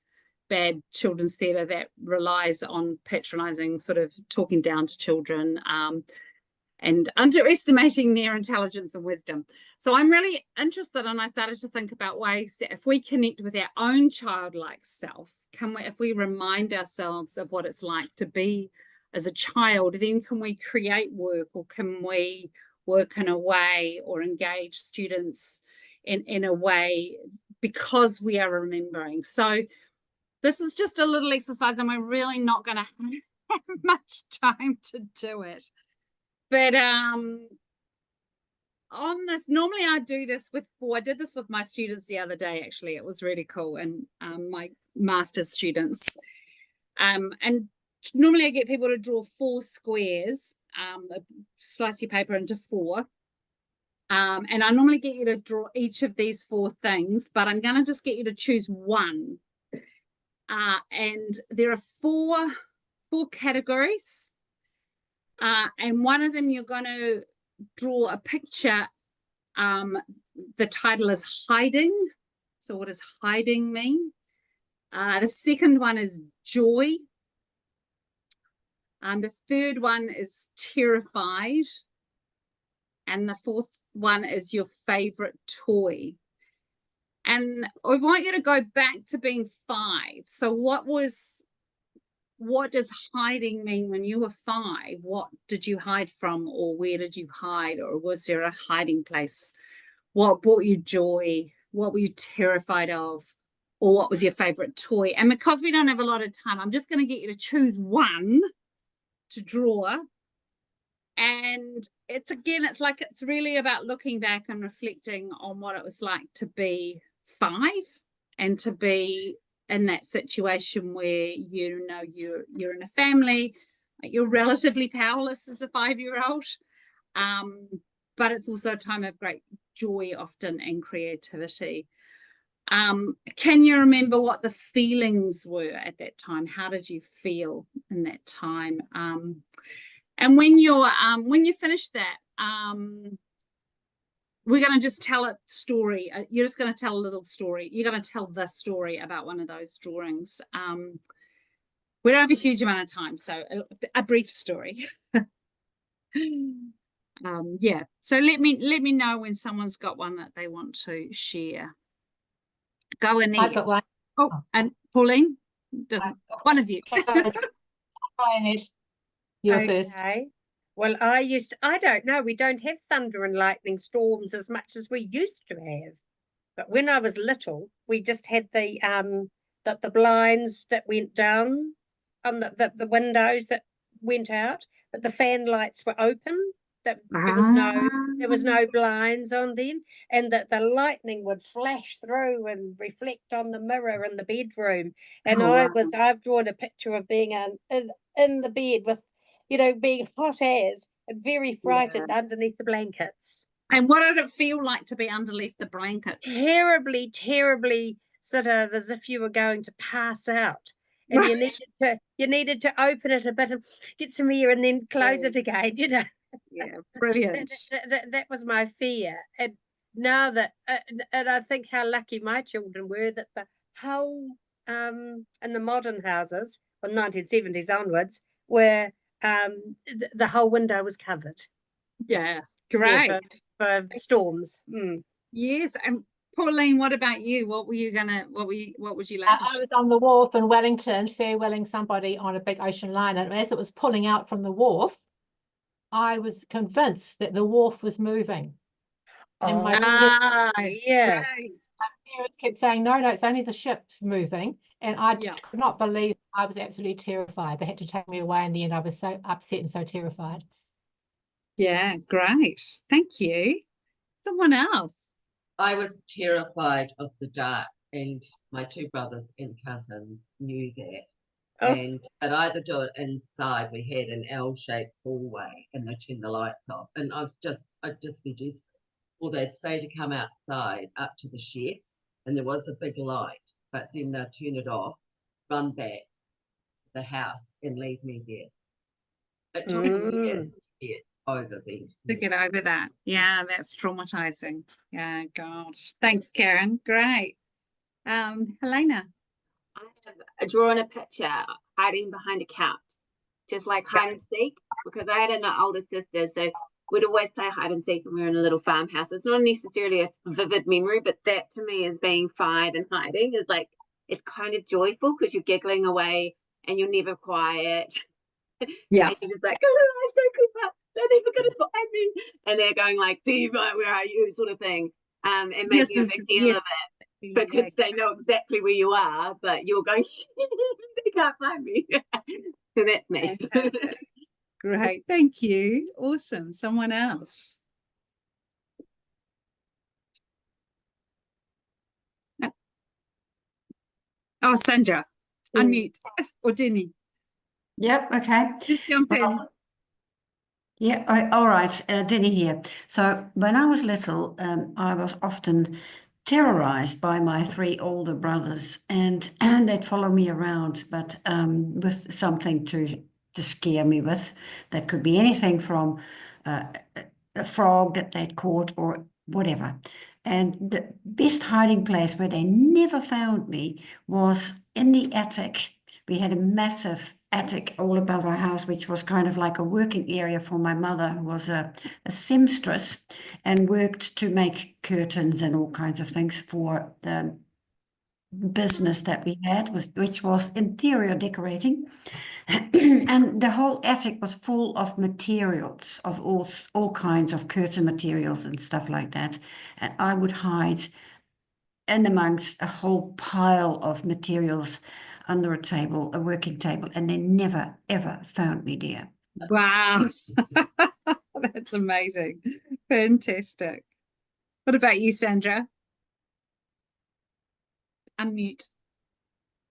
bad children's theatre that relies on patronizing, sort of talking down to children, and underestimating their intelligence and wisdom. So I'm really interested, and I started to think about ways that if we connect with our own childlike self, if we remind ourselves of what it's like to be as a child, then can we create work, or can we work in a way or engage students in a way because we are remembering. So this is just a little exercise, and we're really not going to have much time to do it. But on this, normally I do this I did this with my students the other day, actually. It was really cool, and my master's students. And normally I get people to draw 4 squares, slice your paper into 4. And I normally get you to draw each of these 4 things, but I'm going to just get you to choose one. And there are 4 categories. And one of them you're going to draw a picture. The title is hiding. So what does hiding mean? The second one is joy. The third one is terrified. And the fourth one is your favorite toy. And I want you to go back to being 5. So what does hiding mean when you were 5? What did you hide from, or where did you hide, or was there a hiding place? What brought you joy? What were you terrified of? Or what was your favorite toy? And because we don't have a lot of time, I'm just going to get you to choose one to draw. And it's really about looking back and reflecting on what it was like to be 5 and to be in that situation where you know you're in a family, you're relatively powerless as a 5-year-old, but it's also a time of great joy often and creativity. Can you remember what the feelings were at that time? How did you feel in that time? And when you finish that, we're going to just tell a story. You're just going to tell a little story. You're going to tell the story about one of those drawings. We don't have a huge amount of time, so a brief story. Yeah. So let me know when someone's got one that they want to share. Go in there. I've got one. Oh, and Pauline, one of you. You're first. Well, I don't know, we don't have thunder and lightning storms as much as we used to have. But when I was little, we just had the blinds that went down and the windows that went out, but the fan lights were open. That there was no blinds on them, and that the lightning would flash through and reflect on the mirror in the bedroom. And I've drawn a picture of being in the bed with, being hot as and very frightened underneath the blankets. And what did it feel like to be underneath the blankets? Terribly, terribly, sort of as if you were going to pass out. And you needed to open it a bit and get some air and then close it again, Yeah, brilliant. That was my fear. And now that, and I think how lucky my children were that the whole, in the modern houses, from 1970s onwards, where the whole window was covered. Yeah, great. Yeah, for storms. Yes, and Pauline, what about you? What would you like to I was on the wharf in Wellington, farewelling somebody on a big ocean liner, and as it was pulling out from the wharf, I was convinced that the wharf was moving. And my parents kept saying, no, it's only the ship's moving. And I could not believe, I was absolutely terrified. They had to take me away in the end. I was so upset and so terrified. Yeah, great. Thank you. Someone else. I was terrified of the dark, and my 2 brothers and cousins knew that. But either do it inside. We had an L-shaped hallway, and they turned the lights off, and I'd just be desperate. Or they'd say to come outside up to the shed, and there was a big light, but then they'd turn it off, run back to the house, and leave me there. It took years to get over these. To get over that. Yeah, that's traumatizing. Yeah, gosh. Thanks, Kerryn. Great. Helena. I have drawn a picture hiding behind a couch, just like hide and seek, because I had an older sister, so we'd always play hide and seek when we were in a little farmhouse. It's not necessarily a vivid memory, but that to me is being 5 and hiding is like, it's kind of joyful because you're giggling away and you're never quiet. Yeah. And you're just like, oh, I'm so cool, they're never going to find me. And they're going like, Diva, where are you, sort of thing. And making a big deal of it. Because they know exactly where you are, but you're going, they can't find me. So that's me. Fantastic. Great. Thank you. Awesome. Someone else. Oh, Sandra, unmute. Or Denny. Yep, okay. Just jump in. Yeah, all right, Denny here. So when I was little, I was often terrorized by my 3 older brothers, and they'd follow me around, but with something to scare me with. That could be anything from a frog that they'd caught or whatever. And the best hiding place where they never found me was in the attic. We had a massive attic all above our house, which was kind of like a working area for my mother, who was a seamstress and worked to make curtains and all kinds of things for the business that we had, which was interior decorating. And the whole attic was full of materials, of all kinds of curtain materials and stuff like that. And I would hide in amongst a whole pile of materials under a table, a working table, and they never, ever found me, dear. Wow. That's amazing. Fantastic. What about you, Sandra? Unmute.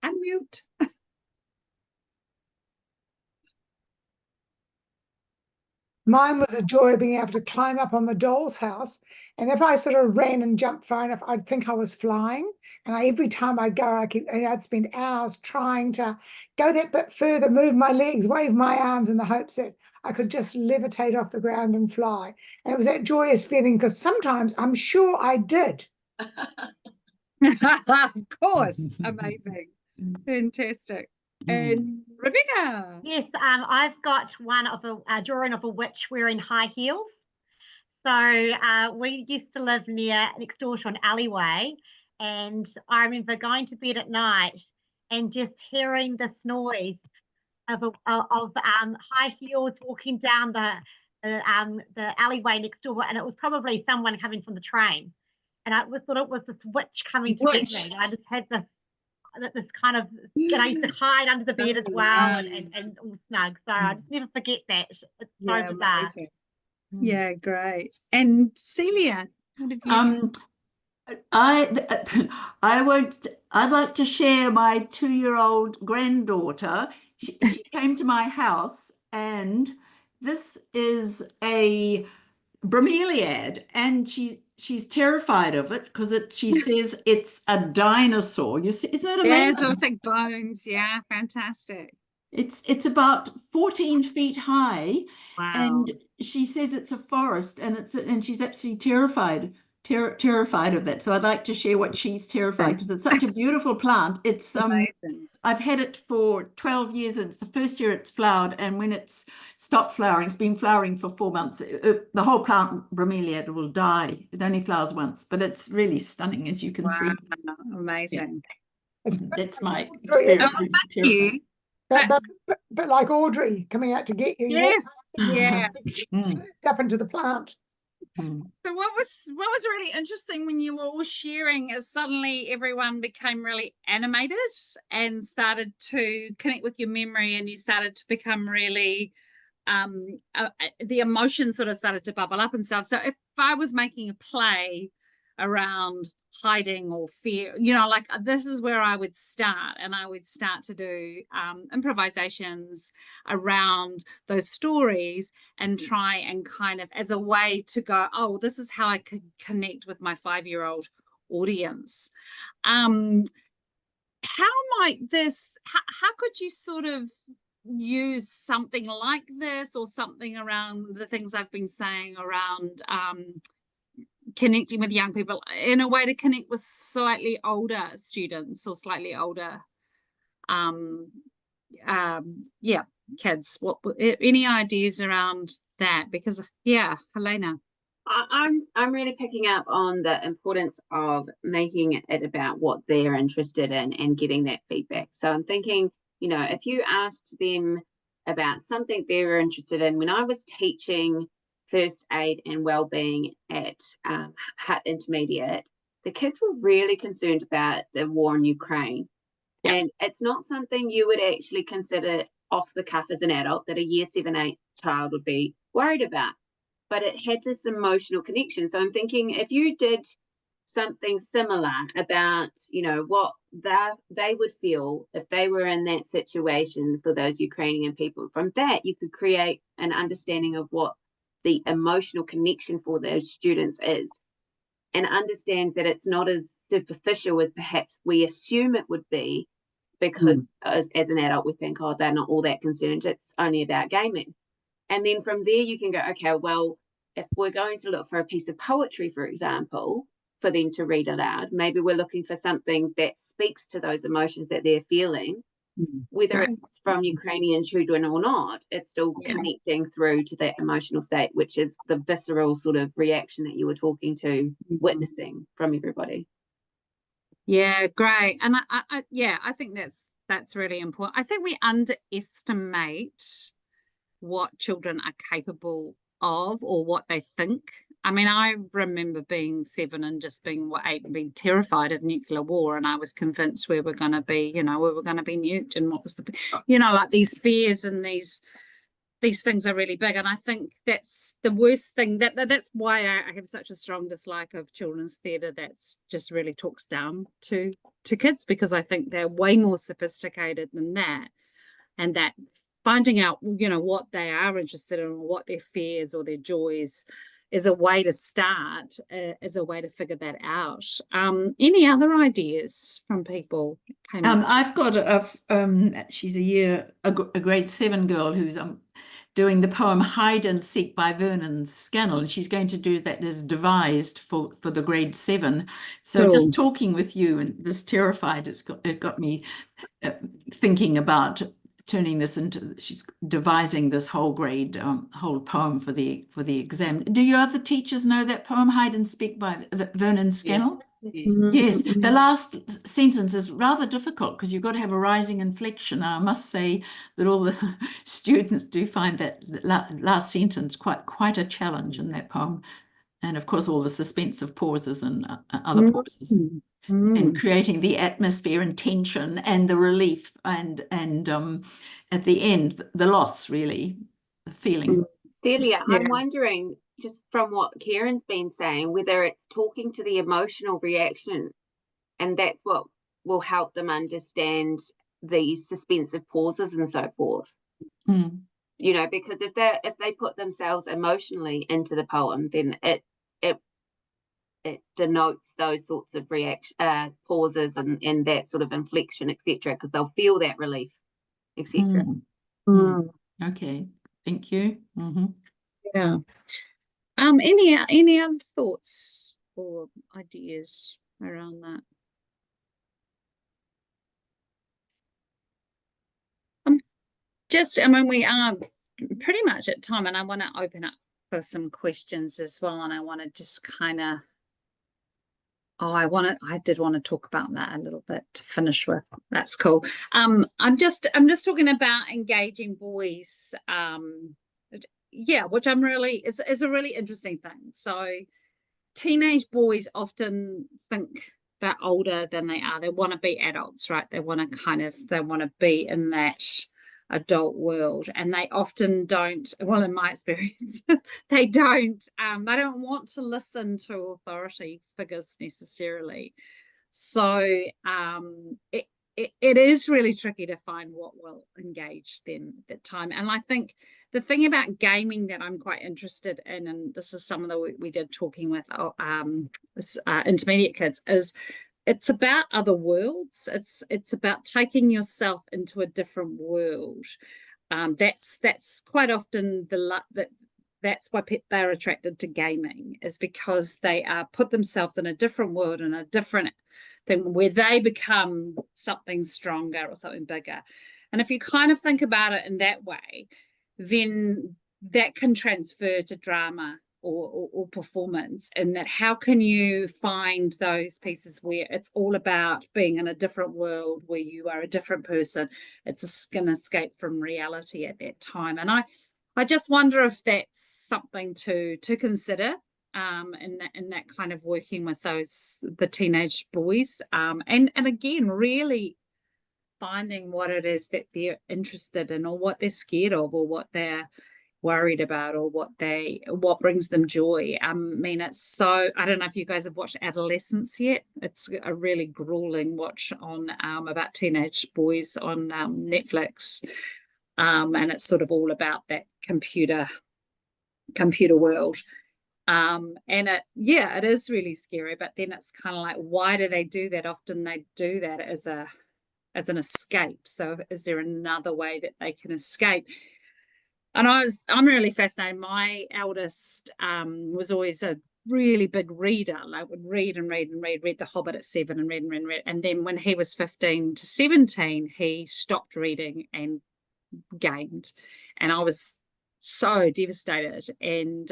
Unmute. Mine was a joy of being able to climb up on the doll's house. And if I sort of ran and jumped far enough, I'd think I was flying. And every time I'd go, I'd spend hours trying to go that bit further, move my legs, wave my arms in the hopes that I could just levitate off the ground and fly. And it was that joyous feeling, because sometimes I'm sure I did. Of course. Amazing. Fantastic. And Rebecca. Yes, I've got one of a drawing of a witch wearing high heels. So we used to live next door to an alleyway, and I remember going to bed at night and just hearing this noise of high heels walking down the alleyway next door, and it was probably someone coming from the train, and I thought it was this witch coming to get me. I just had this kind of, I used to hide under the bed as well, and all snug. So I just never forget that. It's so bizarre. Amazing. Yeah, great. And Celia, what have you? I'd like to share my 2-year-old granddaughter. She came to my house, and this is a bromeliad, and she's terrified of it because she says it's a dinosaur. You see, isn't that amazing? Yes, it looks like bones. Yeah, fantastic. It's about 14 feet high. Wow. And she says it's a forest, and she's absolutely terrified of that. So I'd like to share what she's terrified, because it's such a beautiful plant. It's Amazing. I've had it for 12 years, and it's the first year it's flowered, and when it's stopped flowering, it's been flowering for 4 months, the whole plant bromeliad will die. It only flowers once, but it's really stunning, as you can see. Amazing. Yeah. That's my experience. Oh, thank you. But like Audrey coming out to get you. Yes. Yeah. Slipped up into the plant. So what was really interesting when you were all sharing is suddenly everyone became really animated and started to connect with your memory, and you started to become really the emotions sort of started to bubble up and stuff. So if I was making a play around hiding or fear, like this is where I would start, and I would start to do improvisations around those stories and try and kind of as a way to go, oh, this is how I could connect with my 5-year-old audience. How might this, how could you sort of use something like this, or something around the things I've been saying around connecting with young people in a way to connect with slightly older students or slightly older kids? Any ideas around that? Because Helena. I'm really picking up on the importance of making it about what they're interested in and getting that feedback. So I'm thinking, if you asked them about something they were interested in, when I was teaching first aid and well-being at Hutt Intermediate, the kids were really concerned about the war in Ukraine. Yep. And it's not something you would actually consider off the cuff as an adult that a year 7-8 child would be worried about. But it had this emotional connection. So I'm thinking, if you did something similar about, what they would feel if they were in that situation for those Ukrainian people, from that you could create an understanding of what the emotional connection for those students is, and understand that it's not as superficial as perhaps we assume it would be, because as an adult we think, oh, they're not all that concerned, it's only about gaming. And then from there you can go, okay, well, if we're going to look for a piece of poetry, for example, for them to read aloud, maybe we're looking for something that speaks to those emotions that they're feeling, whether Right. it's from Ukrainian children or not, it's still connecting through to that emotional state, which is the visceral sort of reaction that you were talking to, witnessing from everybody. Yeah, great. And I think that's really important. I think we underestimate what children are capable of or what they think. I mean, I remember being 7 and just being 8 and being terrified of nuclear war, and I was convinced we were going to be, we were going to be nuked, and what was the, like these fears and these things are really big. And I think that's the worst thing. That's why I have such a strong dislike of children's theatre. That's just really talks down to kids, because I think they're way more sophisticated than that, and that finding out what they are interested in, or what their fears or their joys is a way to start, is a way to figure that out. Any other ideas from people? I've got she's a grade 7 girl who's doing the poem Hide and Seek by Vernon Scannell, and she's going to do that as devised for the grade 7. So Cool. just talking with you and this terrified, it got me thinking about turning this into, she's devising this whole poem for the exam. Do your other teachers know that poem Hide and Seek by Vernon Scannell? Yes, the last sentence is rather difficult because you've got to have a rising inflection. I must say that all the students do find that last sentence quite a challenge in that poem. And of course, all the suspensive pauses and other pauses. And creating the atmosphere and tension and the relief and at the end, the loss, really, the feeling. Delia, I'm wondering, just from what Kerryn's been saying, whether it's talking to the emotional reaction, and that's what will help them understand the suspensive pauses and so forth. Because if they put themselves emotionally into the poem, then it denotes those sorts of pauses and that sort of inflection, etc., because they'll feel that relief, etc. Okay, thank you. Yeah. Any other thoughts or ideas around that? We are pretty much at time, and I want to open up for some questions as well, and I want to just kind of I did want to talk about that a little bit to finish with. That's cool. I'm just talking about engaging boys, which is a really interesting thing. So teenage boys often think they're older than they are. They want to be adults, right? They want to be in that adult world, and they often don't, well, in my experience, they don't want to listen to authority figures necessarily. So it is really tricky to find what will engage them at that time. And I think the thing about gaming that I'm quite interested in, and this is some of the work we did talking with intermediate kids, is it's about other worlds. It's about taking yourself into a different world. That's quite often that's why they're attracted to gaming, is because they put themselves in a different world and a different thing where they become something stronger or something bigger. And if you kind of think about it in that way, then that can transfer to drama or performance, and that how can you find those pieces where it's all about being in a different world, where you are a different person. It's an escape from reality at that time. And I just wonder if that's something to consider in that kind of working with the teenage boys, and again really finding what it is that they're interested in, or what they're scared of, or what they're worried about, or what brings them joy. I mean, it's so, I don't know if you guys have watched Adolescence yet. It's a really grueling watch on about teenage boys on Netflix, and it's sort of all about that computer world. And it is really scary, but then it's kind of like, why do they do that? Often they do that as an escape. So is there another way that they can escape? And I'm really fascinated. My eldest was always a really big reader. Like would read and read and read The Hobbit at 7 and read and read and read. And then when he was 15 to 17, he stopped reading and gamed. And I was so devastated. And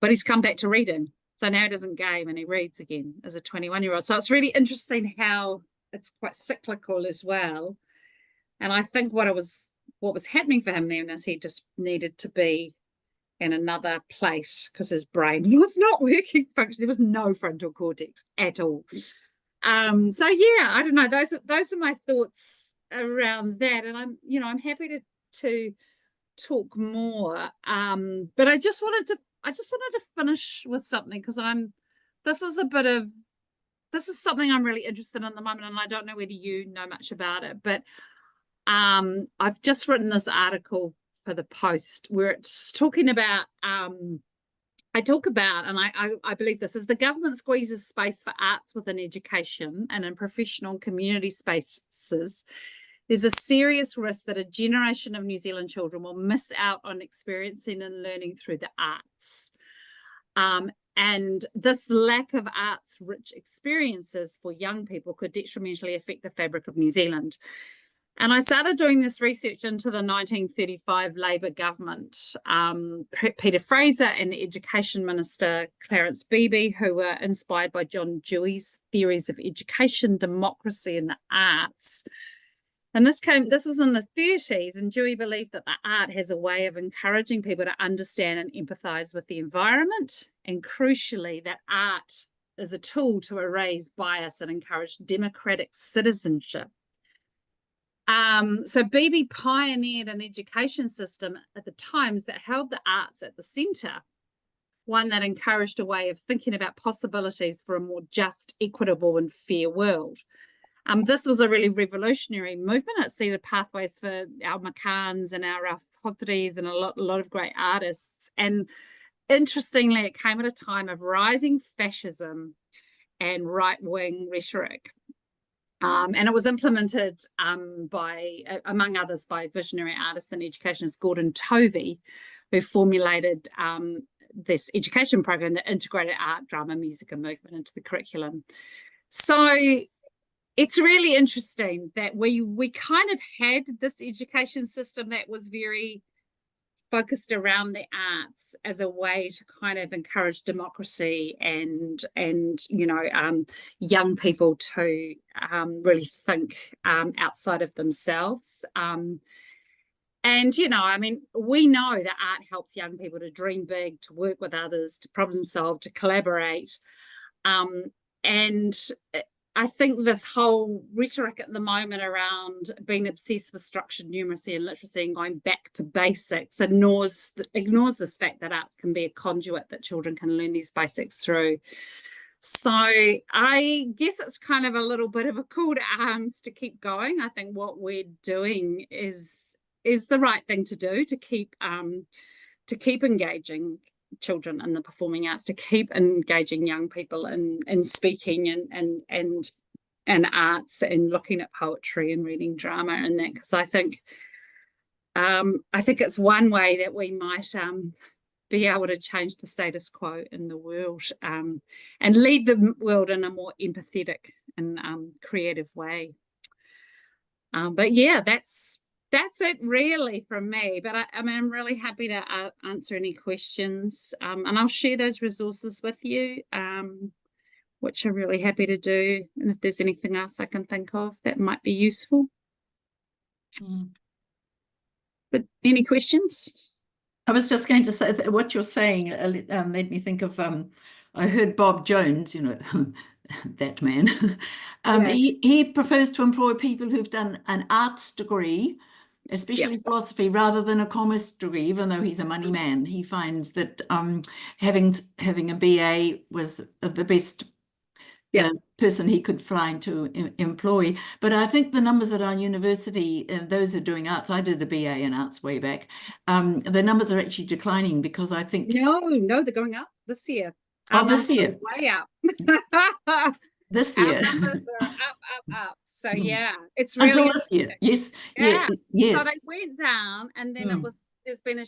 but he's come back to reading. So now he doesn't game and he reads again as a 21-year-old. So it's really interesting how it's quite cyclical as well. And I think what was happening for him then is he just needed to be in another place because his brain was not working function. There was no frontal cortex at all. So yeah, I don't know. Those are my thoughts around that, and I'm happy to talk more. But I just wanted to finish with something because this is something I'm really interested in at the moment, and I don't know whether you know much about it, but I've just written this article for the Post where it's talking about I talk about, and I believe this is the government squeezes space for arts within education and in professional and community spaces. There's a serious risk that a generation of New Zealand children will miss out on experiencing and learning through the arts. And this lack of arts-rich experiences for young people could detrimentally affect the fabric of New Zealand. And I started doing this research into the 1935 Labour government. Peter Fraser and the Education Minister Clarence Beebe, who were inspired by John Dewey's theories of education, democracy and the arts. And this was in the 30s, and Dewey believed that the art has a way of encouraging people to understand and empathise with the environment, and crucially, that art is a tool to erase bias and encourage democratic citizenship. So Beebe pioneered an education system at the times that held the arts at the centre, one that encouraged a way of thinking about possibilities for a more just, equitable and fair world. This was a really revolutionary movement. It seeded pathways for our Makans and our Hoteris and a lot of great artists. And interestingly, it came at a time of rising fascism and right-wing rhetoric. And it was implemented among others, by visionary artist and educationist Gordon Tovey, who formulated this education program that integrated art, drama, music, and movement into the curriculum. So it's really interesting that we kind of had this education system that was very focused around the arts as a way to kind of encourage democracy and young people to really think outside of themselves. And we know that art helps young people to dream big, to work with others, to problem solve, to collaborate. And I think this whole rhetoric at the moment around being obsessed with structured numeracy and literacy and going back to basics ignores this fact that arts can be a conduit that children can learn these basics through. So I guess it's kind of a little bit of a call to arms to keep going. I think what we're doing is the right thing to do, to keep engaging children in the performing arts, to keep engaging young people in speaking and arts and looking at poetry and reading drama and that, because I think it's one way that we might be able to change the status quo in the world and lead the world in a more empathetic and creative way. But yeah, that's it really from me, but I'm really happy to answer any questions, and I'll share those resources with you, which I'm really happy to do, and if there's anything else I can think of that might be useful. But any questions? I was just going to say that what you're saying made me think of, I heard Bob Jones, that man, Yes. he prefers to employ people who've done an arts degree, especially philosophy, rather than a commerce degree, even though he's a money man. He finds that having a BA was the best person he could find to employ. But I think the numbers at our university, those who are doing arts, I did the BA in arts way back, the numbers are actually declining, because I think... No, they're going up this year. This year? Way up. This year. Our numbers are up. So yeah, it's really until this year. Yes. yeah. Yes. So they went down, and then there's been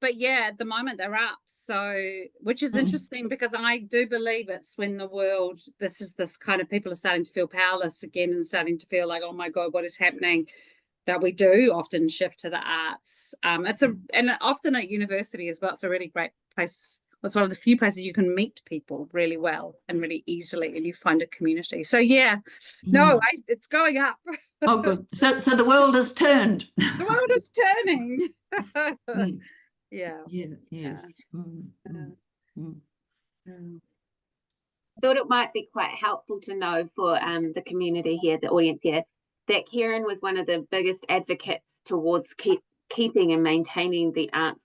but yeah, at the moment they're up. So, which is interesting because I do believe it's when the world, this kind of people are starting to feel powerless again and starting to feel like, oh my God, what is happening? That we do often shift to the arts. And often at university as well. It's a really great place. It's one of the few places you can meet people really well and really easily, and you find a community. So yeah, no, it's going up. Oh, good. So the world has turned. The world is turning. Yeah. Yes. Thought it might be quite helpful to know for the community here, the audience here, that Kerryn was one of the biggest advocates towards keeping and maintaining the arts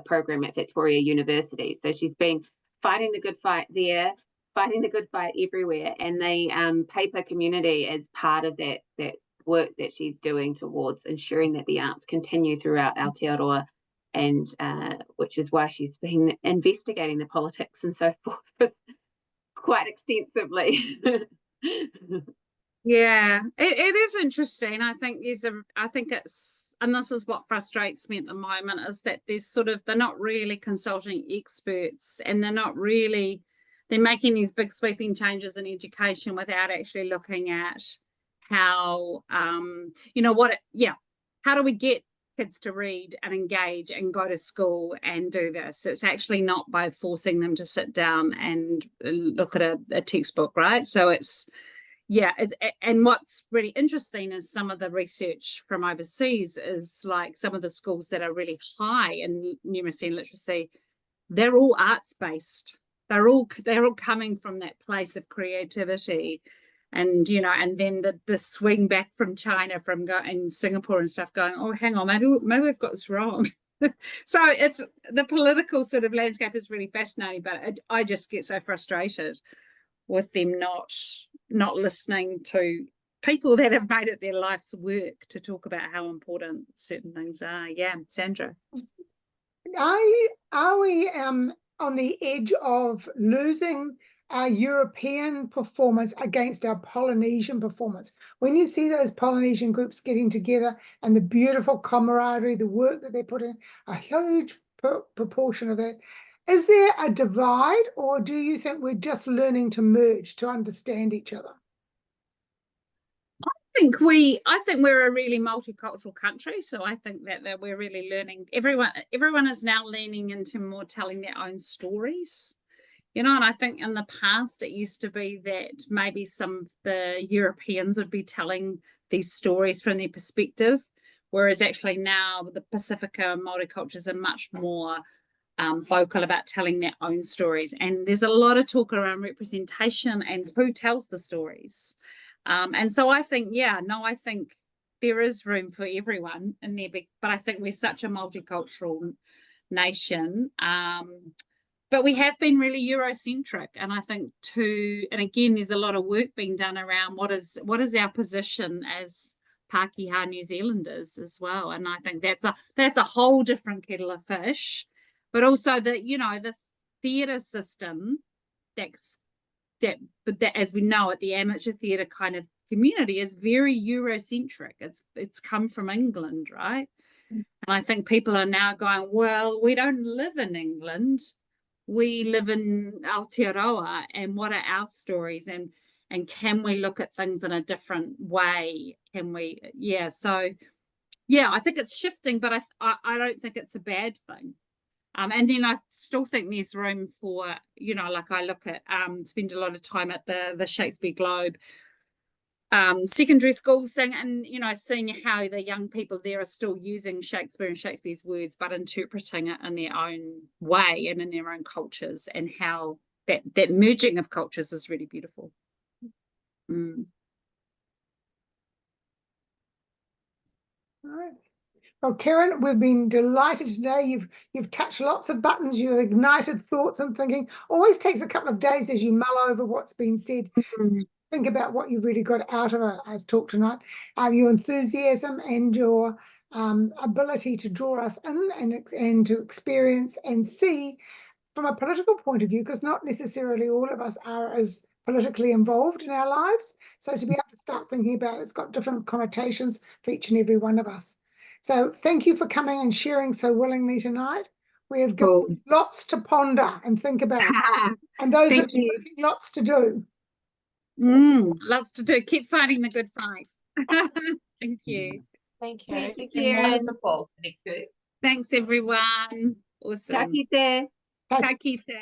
program at Victoria University. So she's been fighting the good fight there, fighting the good fight everywhere, and the paper community as part of that work that she's doing towards ensuring that the arts continue throughout Aotearoa, and which is why she's been investigating the politics and so forth quite extensively. Yeah, it is interesting. I think it's, and this is what frustrates me at the moment, is that they're not really consulting experts, and they're making these big sweeping changes in education without actually looking at how, how do we get kids to read and engage and go to school and do this? It's actually not by forcing them to sit down and look at a textbook, right? So it's, yeah, and what's really interesting is some of the research from overseas is like some of the schools that are really high in numeracy and literacy, they're all arts based. They're all coming from that place of creativity, and and then the swing back from China, and Singapore and stuff, going, oh, hang on, maybe we've got this wrong. So it's the political sort of landscape is really fascinating, but I just get so frustrated with them not listening to people that have made it their life's work to talk about how important certain things are. Yeah, Sandra. Are we on the edge of losing our European performance against our Polynesian performance? When you see those Polynesian groups getting together and the beautiful camaraderie, the work that they put in, a huge proportion of it, is there a divide, or do you think we're just learning to merge, to understand each other? I think we're a really multicultural country, so I think that we're really learning. Everyone is now leaning into more telling their own stories, and I think in the past it used to be that maybe some of the Europeans would be telling these stories from their perspective, whereas actually now the Pacifica and Māori cultures are much more vocal about telling their own stories, and there's a lot of talk around representation and who tells the stories. And so I think, I think there is room for everyone in there, but I think we're such a multicultural nation. But we have been really Eurocentric, and I think and again, there's a lot of work being done around what is our position as Pākehā New Zealanders as well. And I think that's a whole different kettle of fish. But also the theatre system that as we know it, the amateur theatre kind of community is very Eurocentric. It's come from England, right? And I think people are now going, well, we don't live in England, we live in Aotearoa, and what are our stories, and can we look at things in a different way? Can we? Yeah. So I think it's shifting, but I don't think it's a bad thing. And then I still think there's room for, like I look at, spend a lot of time at the Shakespeare Globe secondary schools thing, and, seeing how the young people there are still using Shakespeare and Shakespeare's words, but interpreting it in their own way and in their own cultures, and how that merging of cultures is really beautiful. All right. Well, Kerryn, we've been delighted today. You've touched lots of buttons. You've ignited thoughts and thinking. Always takes a couple of days as you mull over what's been said. Think about what you've really got out of us talk tonight. Your enthusiasm and your ability to draw us in and to experience and see from a political point of view, because not necessarily all of us are as politically involved in our lives. So to be able to start thinking about it's got different connotations for each and every one of us. So thank you for coming and sharing so willingly tonight. We have got Cool. lots to ponder and think about, and those Thank are you. lots to do. Lots to do. Keep fighting the good fight. Thank you. Thank you. Thank you, Kerryn. Wonderful. Thank you. Thanks, everyone. Awesome. Kia kite. Ka kite.